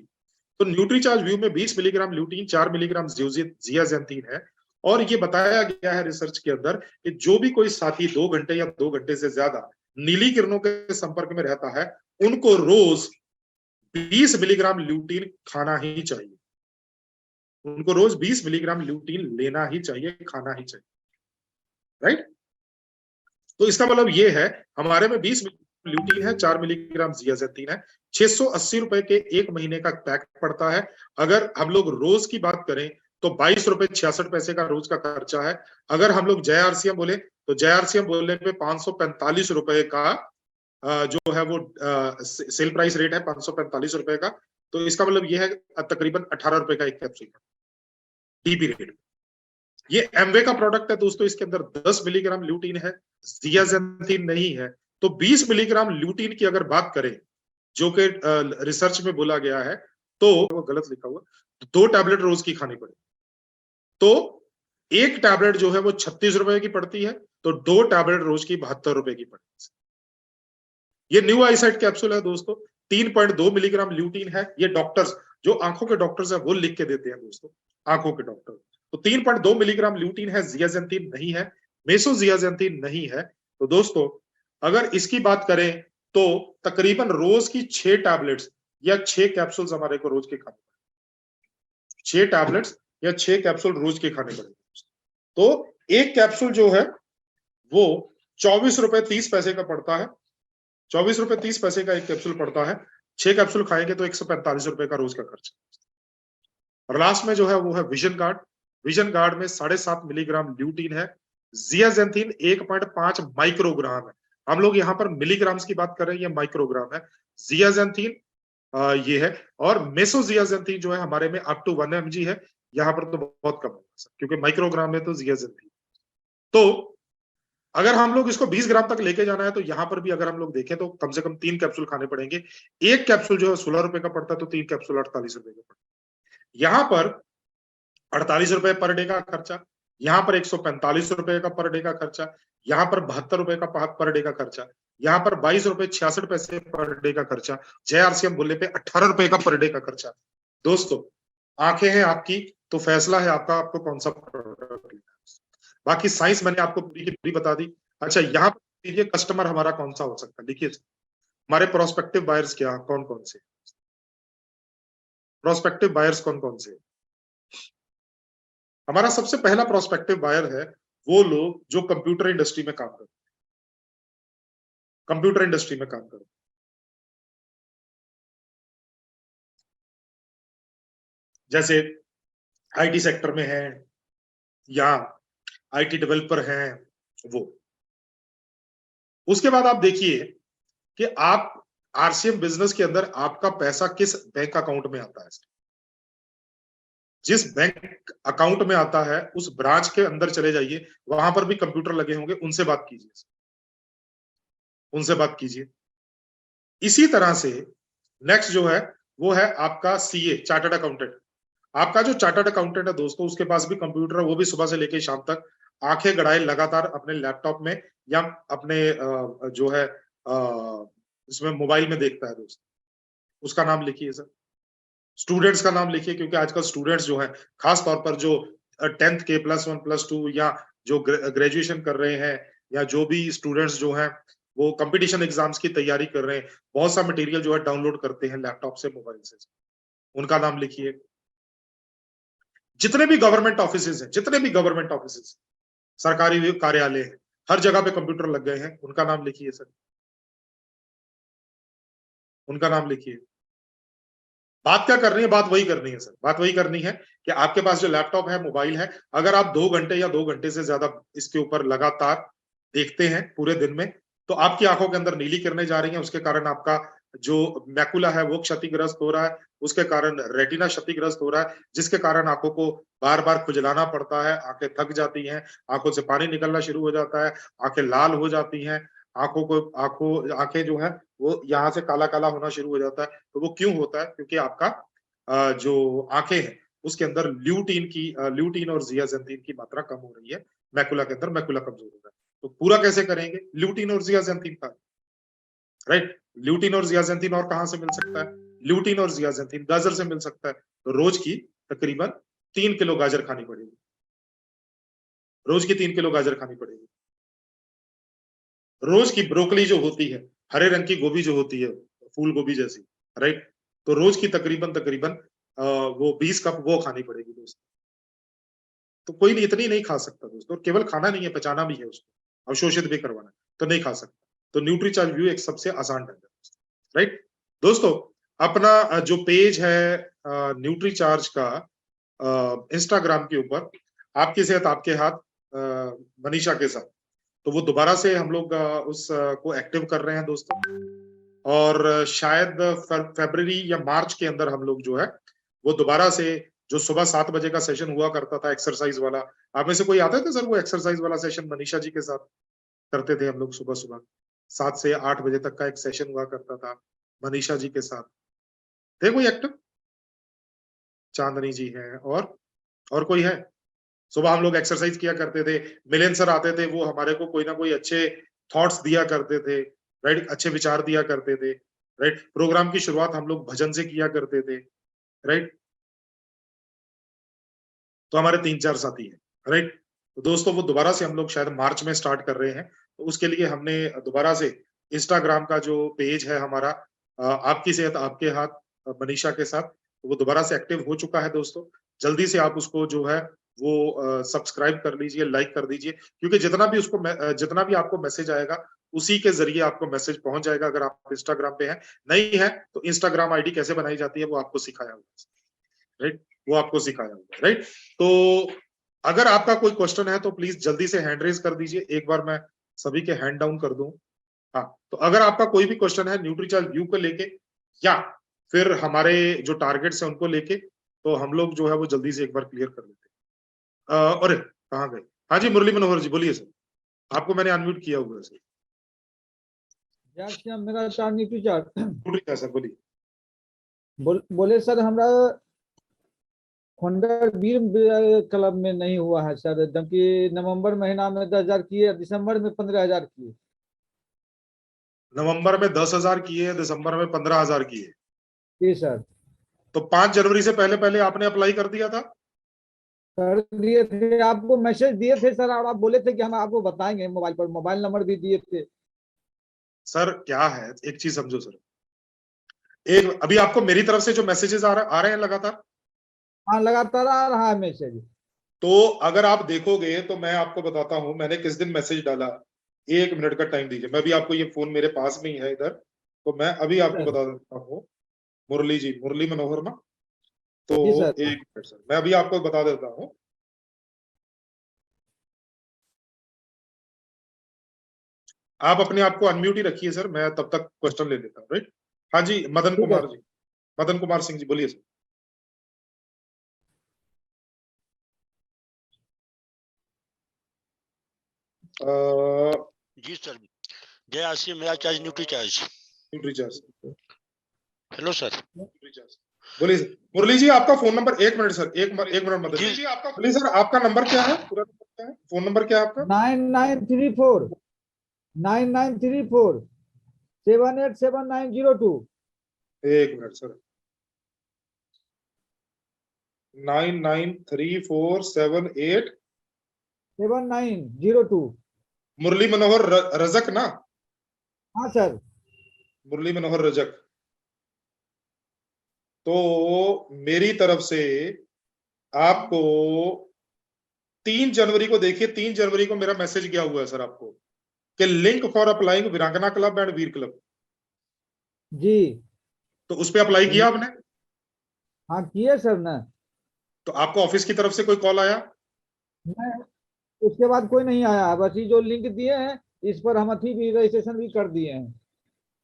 तो न्यूट्रीचार्ज व्यू में 20 मिलीग्राम ल्यूटीन, 4 मिलीग्राम जियाजेंथीन है। और ये बताया गया है रिसर्च के अंदर कि जो भी कोई साथी 2 घंटे या 2 घंटे से ज्यादा नीली किरणों के संपर्क में रहता है, उनको रोज 20 मिलीग्राम ल्यूटीन खाना ही चाहिए। उनको रोज 20 मिलीग्राम ल्यूटीन लेना ही चाहिए, खाना ही चाहिए, राइट। तो इसका मतलब ये है, हमारे में 20 ल्यूटीन है, 4 मिलीग्राम जियाजेंथीन है, 680 रुपए के एक महीने का पैक पड़ता है। अगर हम लोग रोज की बात करें तो 22 रुपए 66 पैसे का रोज का खर्चा है। अगर हम लोग JRCM बोले तो JRCM बोलने पे 545 रुपए का जो है वो सेल प्राइस रेट है, 545 रुपए का। तो इसका मतलब ये है तकरीबन 18 रुपए का एक कैप्सूल DP रेट। ये एमवे का प्रोडक्ट है दोस्तों, इसके अंदर 10 मिलीग्राम ल्यूटीन है, जियाजेंथीन नहीं है। तो 20 मिलीग्राम ल्यूटीन की अगर बात करें, जो कि रिसर्च में बोला गया है, तो वो गलत लिखा हुआ, 2 टैबलेट रोज की खानी पड़ेगी। तो एक टैबलेट जो है वो 36 रुपए की पड़ती है, तो 2 टैबलेट रोज की 72 रुपए की पड़ती है। ये न्यू आईसाइट कैप्सूल है दोस्तों, 3.2 मिलीग्राम ल्यूटीन है। ये डॉक्टर्स, जो आंखों के डॉक्टर्स है, वो लिख के देते हैं दोस्तों, आंखों के डॉक्टर। तो 3.2 मिलीग्राम ल्यूटीन है, जियाजेंथीन नहीं है, मेसोजियाजेंथीन नहीं है। तो दोस्तों अगर इसकी बात करें तो तकरीबन रोज की 6 टैबलेट्स या 6 कैप्सूल्स हमारे को रोज के खाने, 6 टैबलेट्स या 6 कैप्सूल रोज के खाने पड़ेंगे। तो एक कैप्सूल जो है वो 24 रुपए 30 पैसे का पड़ता है, 24 रुपए 30 पैसे का एक कैप्सूल पड़ता है। 6 कैप्सूल खाएंगे तो 145 रुपए का रोज का खर्चा। और लास्ट में जो है वो है विजन गार्ड। विजन गार्ड में 7.5 मिलीग्राम ल्यूटीन है। जियाजेंथीन 1.5 माइक्रोग्राम है। हम लोग यहाँ पर मिलीग्राम्स की बात कर रहे हैं, ये माइक्रोग्राम है। जियाजेंथीन ये है। और मेसोजियाजेंथीन जो है हमारे में अप टू 1 mg है। यहाँ पर तो बहुत कम होगा क्योंकि माइक्रोग्राम में तो जियाजेंथीन। तो अगर हम लोग इसको 20 ग्राम तक लेके जाना है तो यहाँ पर भी अगर हम लोग देखें तो कम से कम 3 कैप्सूल खाने पड़ेंगे। एक कैप्सूल जो है 16 रुपए का पड़ता है, तो 3 कैप्सूल 48 रुपए का पड़ता है। यहाँ पर 48 रुपए पर डे का खर्चा, यहाँ पर 145 रुपए का पर डे का खर्चा, यहाँ पर 72 रुपए का पर डे का खर्चा, यहाँ पर 22 रुपए 66 पैसे पर डे का खर्चा, JRCM मूल्य पे 18 रुपए का पर डे का खर्चा। दोस्तों, आंखें हैं आपकी, तो फैसला है आपका, आपको कौन सा प्रोडक्ट लेना है। बाकी साइंस मैंने आपको पूरी की पूरी बता दी। अच्छा, यहाँ पर कस्टमर हमारा कौन सा हो सकता है, देखिए हमारे प्रोस्पेक्टिव बायर्स क्या कौन कौन से, प्रोस्पेक्टिव बायर्स कौन कौन से। हमारा सबसे पहला प्रोस्पेक्टिव बायर है वो लोग जो कंप्यूटर इंडस्ट्री में काम करते हैं, कंप्यूटर इंडस्ट्री में काम करते हैं। जैसे आईटी सेक्टर में है या आईटी डेवलपर हैं वो। उसके बाद आप देखिए कि आप आरसीएम बिजनेस के अंदर आपका पैसा किस बैंक अकाउंट में आता है। जिस बैंक अकाउंट में आता है उस ब्रांच के अंदर चले जाइए, वहां पर भी कंप्यूटर लगे होंगे, उनसे बात कीजिए, उनसे बात कीजिए। इसी तरह से नेक्स्ट जो है वो है आपका सीए, चार्टर्ड अकाउंटेंट। आपका जो चार्टर्ड अकाउंटेंट है दोस्तों, उसके पास भी कंप्यूटर है, वो भी सुबह से लेकर शाम तक आंखें गड़ाए लगातार अपने लैपटॉप में या अपने जो है इसमें मोबाइल में देखता है दोस्तों। उसका नाम लिखिए सर। स्टूडेंट्स का नाम लिखिए, क्योंकि आजकल स्टूडेंट्स जो है खास तौर पर जो 10th के +1 +2 या जो ग्रेजुएशन कर रहे हैं या जो भी स्टूडेंट्स जो हैं वो कंपटीशन एग्जाम्स की तैयारी कर रहे हैं, बहुत सा मटेरियल जो है डाउनलोड करते हैं लैपटॉप से, मोबाइल से। उनका नाम लिखिए। जितने भी गवर्नमेंट ऑफिसेज हैं, जितने भी गवर्नमेंट ऑफिसेज, सरकारी कार्यालय हैं, हर जगह पे कंप्यूटर लग गए हैं, उनका नाम लिखिए सर, उनका नाम लिखिए। बात क्या करनी है, बात वही करनी है सर, बात वही करनी है कि आपके पास जो लैपटॉप है, मोबाइल है, अगर आप 2 घंटे या 2 घंटे से ज्यादा इसके ऊपर लगातार देखते हैं पूरे दिन में, तो आपकी आंखों के अंदर नीली किरणें जा रही हैं, उसके कारण आपका जो मैकुला है वो क्षतिग्रस्त हो रहा है, उसके कारण रेटिना क्षतिग्रस्त हो रहा है, जिसके कारण आंखों को बार बार खुजलाना पड़ता है, आंखें थक जाती हैं, आंखों से पानी निकलना शुरू हो जाता है, आंखें लाल हो जाती हैं, आंखें जो है वो यहाँ से काला काला होना शुरू हो जाता है। तो वो क्यों होता है? क्योंकि आपका जो आंखें हैं उसके अंदर ल्यूटीन और जियाजेंथीन की मात्रा कम हो रही है, मैकुला के अंदर मैकुला कमजोर हो रहा है। तो पूरा कैसे करेंगे? ल्यूटीन और जियाजेंथीन का, राइट। ल्यूटीन और जियाजेंथीन और कहां से मिल सकता है? ल्यूटीन और जियाजेंथीन गाजर से मिल सकता है। तो रोज की तकरीबन 3 किलो गाजर खानी पड़ेगी, रोज की 3 किलो गाजर खानी पड़ेगी। रोज की ब्रोकली जो होती है, हरे रंग की गोभी जो होती है, फूल गोभी जैसी, राइट, तो रोज की तकरीबन तकरीबन वो 20 कप वो खानी पड़ेगी दोस्तों। तो कोई नहीं, इतनी नहीं खा सकता दोस्तों, केवल खाना नहीं है, पचाना भी है उसको, अवशोषित भी करवाना है, तो नहीं खा सकता। तो न्यूट्रीचार्ज व्यू एक सबसे आसान ढंग है, राइट। दोस्तों, अपना जो पेज है न्यूट्रीचार्ज का इंस्टाग्राम के ऊपर, आपकी सेहत आपके हाथ, मनीषा के साथ, तो वो दोबारा से हम लोग उस को एक्टिव कर रहे हैं दोस्तों। और शायद फरवरी या मार्च के अंदर हम लोग जो है वो दोबारा से जो सुबह 7 बजे का सेशन हुआ करता था एक्सरसाइज वाला, आप में से कोई आता था सर वो एक्सरसाइज वाला सेशन? मनीषा जी के साथ करते थे हम लोग सुबह सुबह 7 से 8 बजे तक का एक सेशन हुआ करता था मनीषा जी के साथ। थे कोई एक्टिव? चांदनी जी हैं, और कोई है? सुबह हम लोग एक्सरसाइज किया करते थे, मिलियन सर आते थे, वो हमारे को कोई ना कोई अच्छे थॉट्स दिया करते थे, राइट, अच्छे विचार दिया करते थे, राइट। प्रोग्राम की शुरुआत हम लोग भजन से किया करते थे, राइट। तो हमारे 3-4 साथी हैं, राइट। तो दोस्तों, वो दोबारा से हम लोग शायद मार्च में स्टार्ट कर रहे हैं, तो उसके लिए हमने दोबारा से इंस्टाग्राम का जो पेज है हमारा, आपकी सेहत आपके हाथ, मनीषा के साथ, तो वो दोबारा से एक्टिव हो चुका है दोस्तों। जल्दी से आप उसको जो है वो सब्सक्राइब कर लीजिए, लाइक कर दीजिए, क्योंकि जितना भी आपको मैसेज आएगा उसी के जरिए आपको मैसेज पहुंच जाएगा। अगर आप इंस्टाग्राम पे हैं, नहीं है तो इंस्टाग्राम आईडी कैसे बनाई जाती है वो आपको सिखाया हुआ है, राइट, वो आपको सिखाया हुआ है, राइट। तो अगर आपका कोई क्वेश्चन है तो प्लीज जल्दी से हैंड रेज कर दीजिए, एक बार मैं सभी के हैंड डाउन कर दूं। हाँ, तो अगर आपका कोई भी क्वेश्चन है न्यूट्रीचार्ज व्यू को लेके या फिर हमारे जो टारगेट्स हैं उनको लेके, तो हम लोग जो है वो जल्दी से एक बार क्लियर कर लेते हैं। अरे कहाँ गए? हाँ जी, मुरली मनोहर जी बोलिए सर, आपको मैंने अनम्यूट किया हुआ है सर। मेरा चार न्यूट्रीचार्ज सर बोलिए। बोले सर, हमरा होंडा वीर क्लब में नहीं हुआ है सर, जबकि नवंबर महीना में 10,000 किए, दिसंबर में 15,000 किए। नवंबर में 10,000 किए, दिसंबर में 15,000 किए। जी सर। तो 5 जनवरी से पहले पहले आपने अप्लाई कर दिया था? कर दिए थे, आपको मैसेज दिए थे सर, और आप बोले थे कि हम आपको बताएंगे मोबाइल पर, मोबाइल नंबर भी दिए थे। सर क्या है, एक चीज समझो सर, एक अभी आपको मेरी तरफ से जो मैसेजेस आ रहे हैं लगातार। हाँ, लगातार आ रहा है मैसेज। तो अगर आप देखोगे तो मैं आपको बताता हूं मैंने किस दिन मैसेज डाला। 1 मिनट का टाइम दीजिए, मैं भी आपको, ये फोन मेरे पास में ही है इधर, तो मैं अभी आपको सर। बता देता हूँ। मुरली जी, मुरली मनोहर ना, तो जी सर। 1 मिनट सर, मैं अभी आपको बता देता हूँ। आप अपने आप को अनम्यूट ही रखिए सर, मैं तब तक क्वेश्चन ले लेता हूँ, राइट। हाँ जी, मदन ठीक है। कुमार जी, मदन कुमार सिंह जी बोलिए सर। जी सर, जय आशी, मेरा charge nutri charge. Nutricharge, hello sir. Nutricharge बोलिए सर। मुरली जी आपका फोन नंबर, 1 मिनट सर, एक मिनट मदन जी जी आपका, बोलिए सर आपका नंबर क्या है, पूरा नंबर क्या है, फोन नंबर क्या है आपका? 9934 1 मिनट सर, 993478 7902। मुरली मनोहर रजक ना? हाँ सर। मुरली मनोहर रजक। तो मेरी तरफ से आपको 3 जनवरी को, देखिए 3 जनवरी को मेरा मैसेज गया हुआ है सर आपको, कि लिंक फॉर अप्लाइंग वीरांगना क्लब एंड वीर क्लब। जी। तो उस पर अप्लाई किया आपने? हाँ, किए सर ना। तो आपको ऑफिस की तरफ से कोई कॉल आया? नहीं, उसके बाद कोई नहीं आया, बस ये जो लिंक दिए हैं इस पर हम अथी भी रजिस्ट्रेशन भी कर दिए हैं।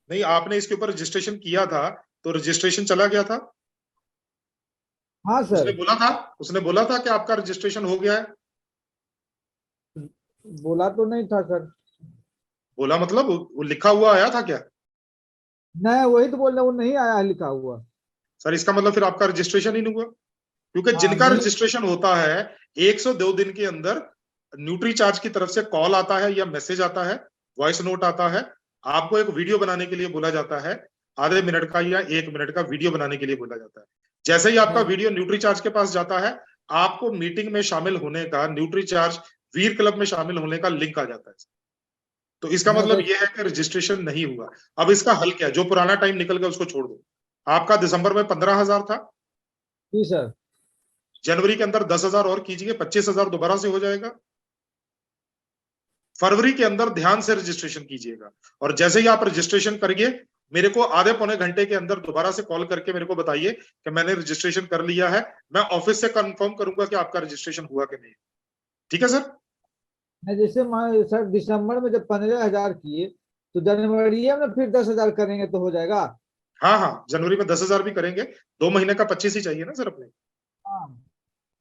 नहीं, आपने इसके ऊपर रजिस्ट्रेशन किया था तो रजिस्ट्रेशन चला गया था? हाँ उसने सर। बोला था, उसने बोला था कि आपका रजिस्ट्रेशन हो गया है? बोला तो नहीं था सर। बोला मतलब वो लिखा हुआ आया था क्या? नहीं, वही तो बोल रहे, वो नहीं आया है लिखा हुआ। सर इसका मतलब फिर आपका रजिस्ट्रेशन ही नहीं हुआ, क्योंकि हाँ, जिनका नहीं। रजिस्ट्रेशन होता है 102 दिन के अंदर न्यूट्री चार्ज की तरफ से कॉल आता है या मैसेज आता है, वॉइस नोट आता है, आपको एक वीडियो बनाने के लिए बोला जाता है, आधे मिनट का या 1 मिनट का वीडियो बनाने के लिए बोला जाता है। जैसे ही आपका वीडियो न्यूट्री चार्ज के पास जाता है, आपको मीटिंग में शामिल होने का, न्यूट्री चार्ज वीर क्लब में शामिल होने का लिंक आ जाता है। तो इसका मतलब यह है कि रजिस्ट्रेशन नहीं हुआ। अब इसका हल क्या है? जो पुराना टाइम निकल गया उसको छोड़ दो। आपका दिसंबर में 15,000 था, जी सर। जनवरी के अंदर 10,000 और कीजिए, 25,000 दोबारा से हो जाएगा। फरवरी के अंदर ध्यान से रजिस्ट्रेशन कीजिएगा, और जैसे ही आप रजिस्ट्रेशन करिए, मेरे को आधे पौने घंटे के अंदर दोबारा से कॉल करके मेरे को बताइए कि मैंने रजिस्ट्रेशन कर लिया है। मैं ऑफिस से कंफर्म करूंगा कि आपका रजिस्ट्रेशन हुआ कि नहीं। ठीक है सर? जैसे सर दिसंबर में जब 15,000 किए तो जनवरी में फिर 10,000 करेंगे तो हो जाएगा। हाँ हाँ, जनवरी में 10,000 भी करेंगे, 2 महीने का 25 ही चाहिए ना सर अपने। हाँ,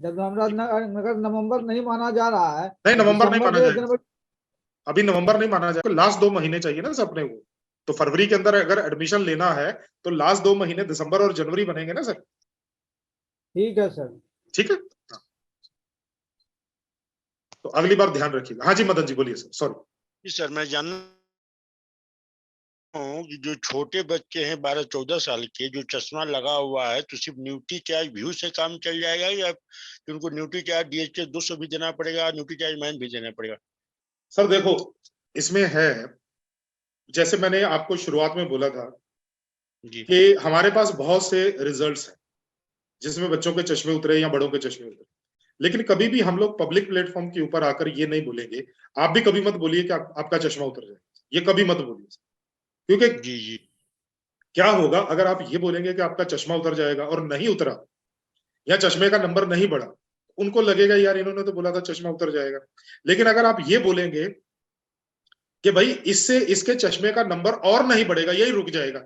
जब हमारा अगर नवंबर नहीं माना जा रहा है नहीं, तो नवंबर नहीं दिसंबर माना जो है जाएगा, जनवरी। अभी नवंबर नहीं माना जाएगा, लास्ट 2 महीने चाहिए ना सर अपने को। तो फरवरी के अंदर अगर एडमिशन लेना है तो लास्ट 2 महीने दिसंबर और जनवरी बनेंगे ना सर। ठीक है सर। ठीक है, हाँ। तो अगली बार ध्यान रखिएगा। हाँ जी मदन जी बोलिए सर, सॉरी। जी सर, मैं जानना हूँ कि जो छोटे बच्चे हैं 12-14 साल के, जो चश्मा लगा हुआ है, तो सिर्फ न्यूट्री चार्ज व्यू से काम चल जाएगा या उनको न्यूट्री चार्ज DHA 200 भी देना पड़ेगा, न्यूट्री चार्ज मैन भी देना पड़ेगा? सर देखो, इसमें है, जैसे मैंने आपको शुरुआत में बोला था जी। कि हमारे पास बहुत से रिजल्ट्स हैं जिसमें बच्चों के चश्मे उतरे या बड़ों के चश्मे उतरे। लेकिन कभी भी हम लोग पब्लिक प्लेटफॉर्म के ऊपर आकर ये नहीं बोलेंगे, आप भी कभी मत बोलिए कि आपका चश्मा उतर जाएगा, ये कभी मत बोलिए, क्योंकि जी जी क्या होगा अगर आप ये बोलेंगे कि आपका चश्मा उतर जाएगा और नहीं उतरा या चश्मे का नंबर नहीं बढ़ा, उनको लगेगा यार इन्होंने तो बोला था चश्मा उतर जाएगा। लेकिन अगर आप ये बोलेंगे कि भाई इससे इसके चश्मे का नंबर और नहीं बढ़ेगा, यही रुक जाएगा,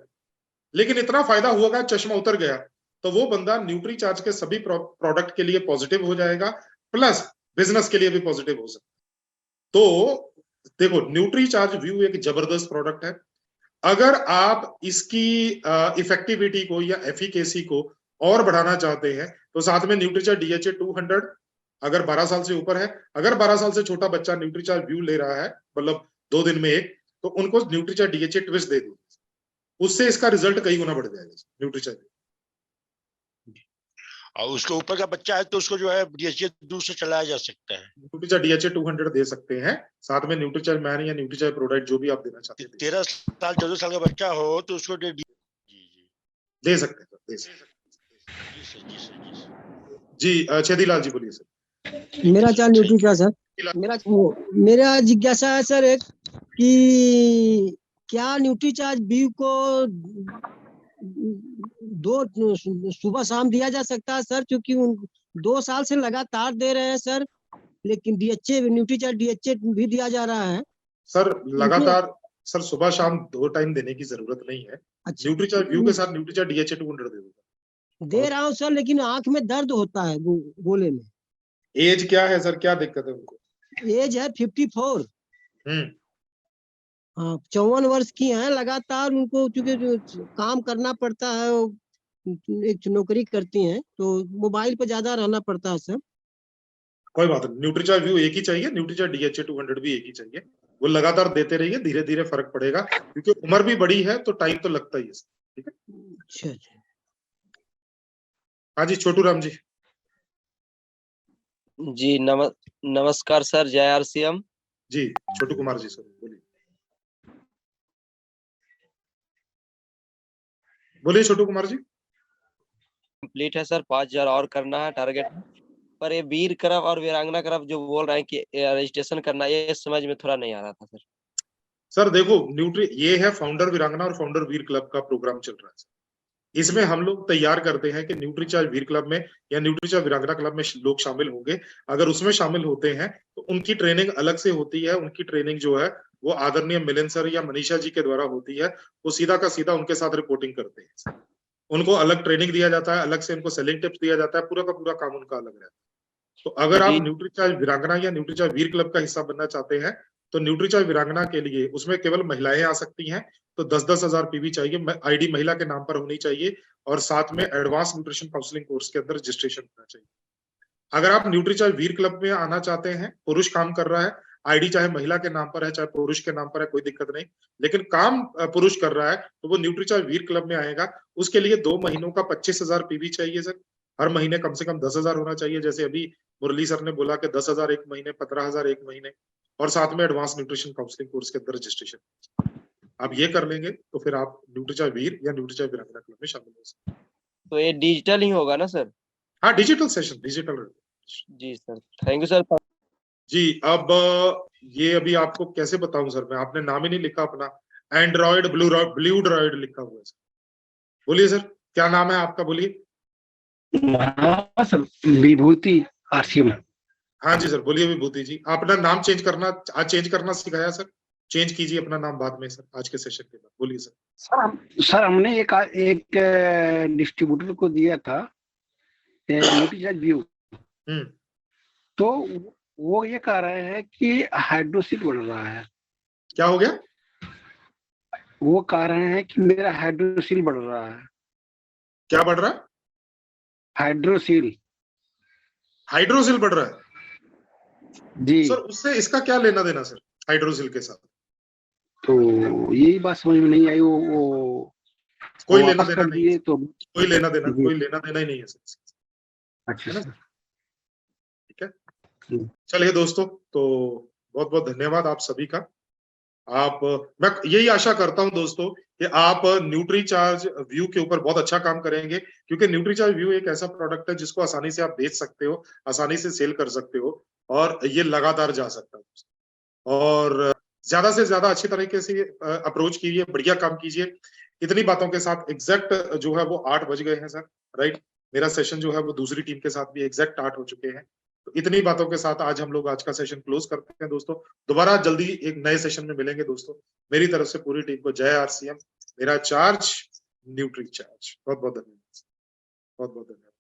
लेकिन इतना फायदा होगा चश्मा उतर गया, तो वो बंदा न्यूट्री चार्ज के सभी प्रोडक्ट के लिए पॉजिटिव हो जाएगा, प्लस बिजनेस के लिए भी पॉजिटिव हो सकता है। तो देखो, न्यूट्री चार्ज व्यू एक जबरदस्त प्रोडक्ट है। अगर आप इसकी इफेक्टिविटी को या एफिकेसी को और बढ़ाना चाहते हैं तो साथ में न्यूट्रीचार्ज DHA 200, अगर 12 साल से ऊपर है, अगर 12 साल से छोटा बच्चा न्यूट्रीचार्ज व्यू ले रहा है, मतलब 2 दिन में एक, तो उनको न्यूट्रीचार्ज DHA ट्विस्ट दे दो, उससे इसका रिजल्ट कई गुना बढ़ जाएगा न्यूट्रीचार्ज। और उसके ऊपर का बच्चा है तो उसको जो है DHA दूर से चलाया जा सकता है। न्यूट्रीचार्ज DHA 200 दे सकते हैं, साथ में न्यूट्रीचार्ज मैन या न्यूट्रीचार्ज प्रोडक्ट जो भी आप देना चाहते हैं 13 साल 14 साल का बच्चा हो तो उसको जी जी दे सकते हैं, दे सकते हैं। जी सर जी सर जी सर जी छेदीलाल जी बोलिए सर। मेरा चार न्यूट्री का सर, मेरा जिज्ञासा है सर एक कि क्या न्यूट्री चार्ज व्यू को दो सुबह शाम दिया जा सकता है सर, क्योंकि 2 साल से लगातार दे रहे हैं सर, लेकिन DHA न्यूट्री चार्ज DHA भी दिया जा रहा है सर लगातार सर सुबह शाम 2 टाइम देने की जरूरत नहीं है। अच्छा न्यूट्रीचार्ज व्यू के साथ न्यूट्रीचार्ज DHA 200 दे दूंगा। दे रहा हूँ सर, लेकिन आंख में दर्द होता है गोले में। एज क्या है सर, क्या दिक्कत है उनको? एज है 54। हम्म, हाँ 54 वर्ष की हैं, लगातार उनको चूंकि जो काम करना पड़ता है, एक नौकरी करती हैं तो मोबाइल पे ज्यादा रहना पड़ता है सर। कोई बात नहीं, न्यूट्रीचार्ज व्यू एक ही चाहिए, न्यूट्रीचार्ज DHA 200 भी एक ही चाहिए, वो लगातार देते रहिए, धीरे धीरे फर्क पड़ेगा, क्योंकि उम्र भी बड़ी है तो टाइम तो लगता ही है। ठीक है, अच्छा अच्छा। हाँ जी छोटू राम जी। जी नमस्कार सर, जय RCM। जी छोटू कुमार जी सर बोलिए, बोलिए छोटू कुमार जी। कंप्लीट है सर, 5000 और करना है टारगेट, पर ये वीर क्लब और वीरांगना क्लब जो बोल रहे हैं कि रजिस्ट्रेशन करना, ये समझ में थोड़ा नहीं आ रहा था सर। सर देखो, ये है फाउंडर वीरांगना और फाउंडर वीर क्लब का प्रोग्राम चल रहा है। इसमें हम लोग तैयार करते हैं कि न्यूट्रीचार्ज वीर क्लब में या न्यूट्रीचार्ज वीरांगना क्लब में लोग शामिल होंगे। अगर उसमें शामिल होते हैं तो उनकी ट्रेनिंग अलग से होती है, उनकी ट्रेनिंग जो है वो आदरणीय मिलन सर या मनीषा जी के द्वारा होती है, वो सीधा का सीधा उनके साथ रिपोर्टिंग करते हैं। उनको अलग ट्रेनिंग दिया जाता है, अलग से उनको सेलिंग टिप्स दिया जाता है, पूरा का पूरा काम उनका अलग रहता है। तो अगर आप न्यूट्रीचार्ज वीरांगना या न्यूट्रीचार्ज वीर क्लब का हिस्सा बनना चाहते हैं तो न्यूट्रीचार्ज वीरांगना के लिए उसमें केवल महिलाएं आ सकती हैं, तो 10-10 हजार PV चाहिए, ID महिला के नाम पर होनी चाहिए, और साथ में एडवांस न्यूट्रिशन काउंसलिंग कोर्स के अंदर रजिस्ट्रेशन होना चाहिए। अगर आप न्यूट्रीचार्ज वीर क्लब में आना चाहते हैं, पुरुष काम कर रहा है, ID चाहे महिला के नाम पर है चाहे पुरुष के नाम पर है, कोई दिक्कत नहीं, लेकिन काम पुरुष कर रहा है तो वो न्यूट्रीचार्ज वीर क्लब में आएगा। उसके लिए 2 महीनों का 25,000 PV चाहिए सर, हर महीने कम से कम 10,000 होना चाहिए, जैसे अभी मुरली सर ने बोला कि 10,000 एक महीने, 15,000 एक महीने, और साथ में एडवांस न्यूट्रिशन काउंसलिंग कोर्स के अंदर रजिस्ट्रेशन। आप ये कर लेंगे तो फिर आप न्यूट्रीचार्ज वीर या न्यूट्रीचार्ज वीरांगना क्लब में शामिल हो सकते हैं। तो ये डिजिटल ही होगा ना सर? हाँ डिजिटल सेशन, डिजिटल। जी सर, थैंक यू सर। जी अब ये अभी आपको कैसे बताऊं सर, मैं आपने नाम ही नहीं लिखा अपना, एंड्रॉइड ब्लू ड्रॉइड लिखा हुआ है सर। बोलिए सर क्या नाम है आपका, बोलिए। सर विभूति RCM। हाँ जी सर बोलिए विभूति जी, अपना नाम चेंज करना, आज चेंज करना सिखाया सर, चेंज कीजिए अपना नाम बाद में सर, आज के सेशन के बाद। बोलिए सर। सर हमने एक डिस्ट्रीब्यूटर को दिया था न्यूट्रीचार्ज व्यू, तो वो ये कह रहे हैं कि हाइड्रोसिल बढ़ रहा है। क्या हो गया? वो कह रहे हैं कि मेरा हाइड्रोसिल बढ़ रहा है। क्या बढ़ रहा है? हाइड्रोसिल बढ़ रहा है जी सर, उससे इसका क्या लेना देना सर हाइड्रोसिल के साथ? तो यही बात समझ में नहीं आई। वो कोई लेना देना नहीं है, तो कोई लेना देना ही नहीं है सर। अच्छा ठीक है, चलिए दोस्तों, तो बहुत बहुत धन्यवाद आप सभी का। आप, मैं यही आशा करता हूं दोस्तों कि आप न्यूट्री चार्ज व्यू के ऊपर बहुत अच्छा काम करेंगे, क्योंकि न्यूट्री चार्ज व्यू एक ऐसा प्रोडक्ट है जिसको आसानी से आप बेच सकते हो, आसानी से सेल कर सकते हो, और ये लगातार जा सकता है। और ज्यादा से ज्यादा अच्छी तरीके से अप्रोच कीजिए, बढ़िया काम कीजिए। इतनी बातों के साथ एग्जैक्ट जो है वो 8 बज गए हैं सर, राइट। मेरा सेशन जो है वो दूसरी टीम के साथ भी एग्जैक्ट 8 हो चुके हैं। तो इतनी बातों के साथ आज हम लोग आज का सेशन क्लोज करते हैं दोस्तों। दोबारा जल्दी एक नए सेशन में मिलेंगे दोस्तों। मेरी तरफ से पूरी टीम को जय आरसीएम। मेरा चार्ज न्यूट्री चार्ज। बहुत बहुत धन्यवाद, बहुत बहुत धन्यवाद।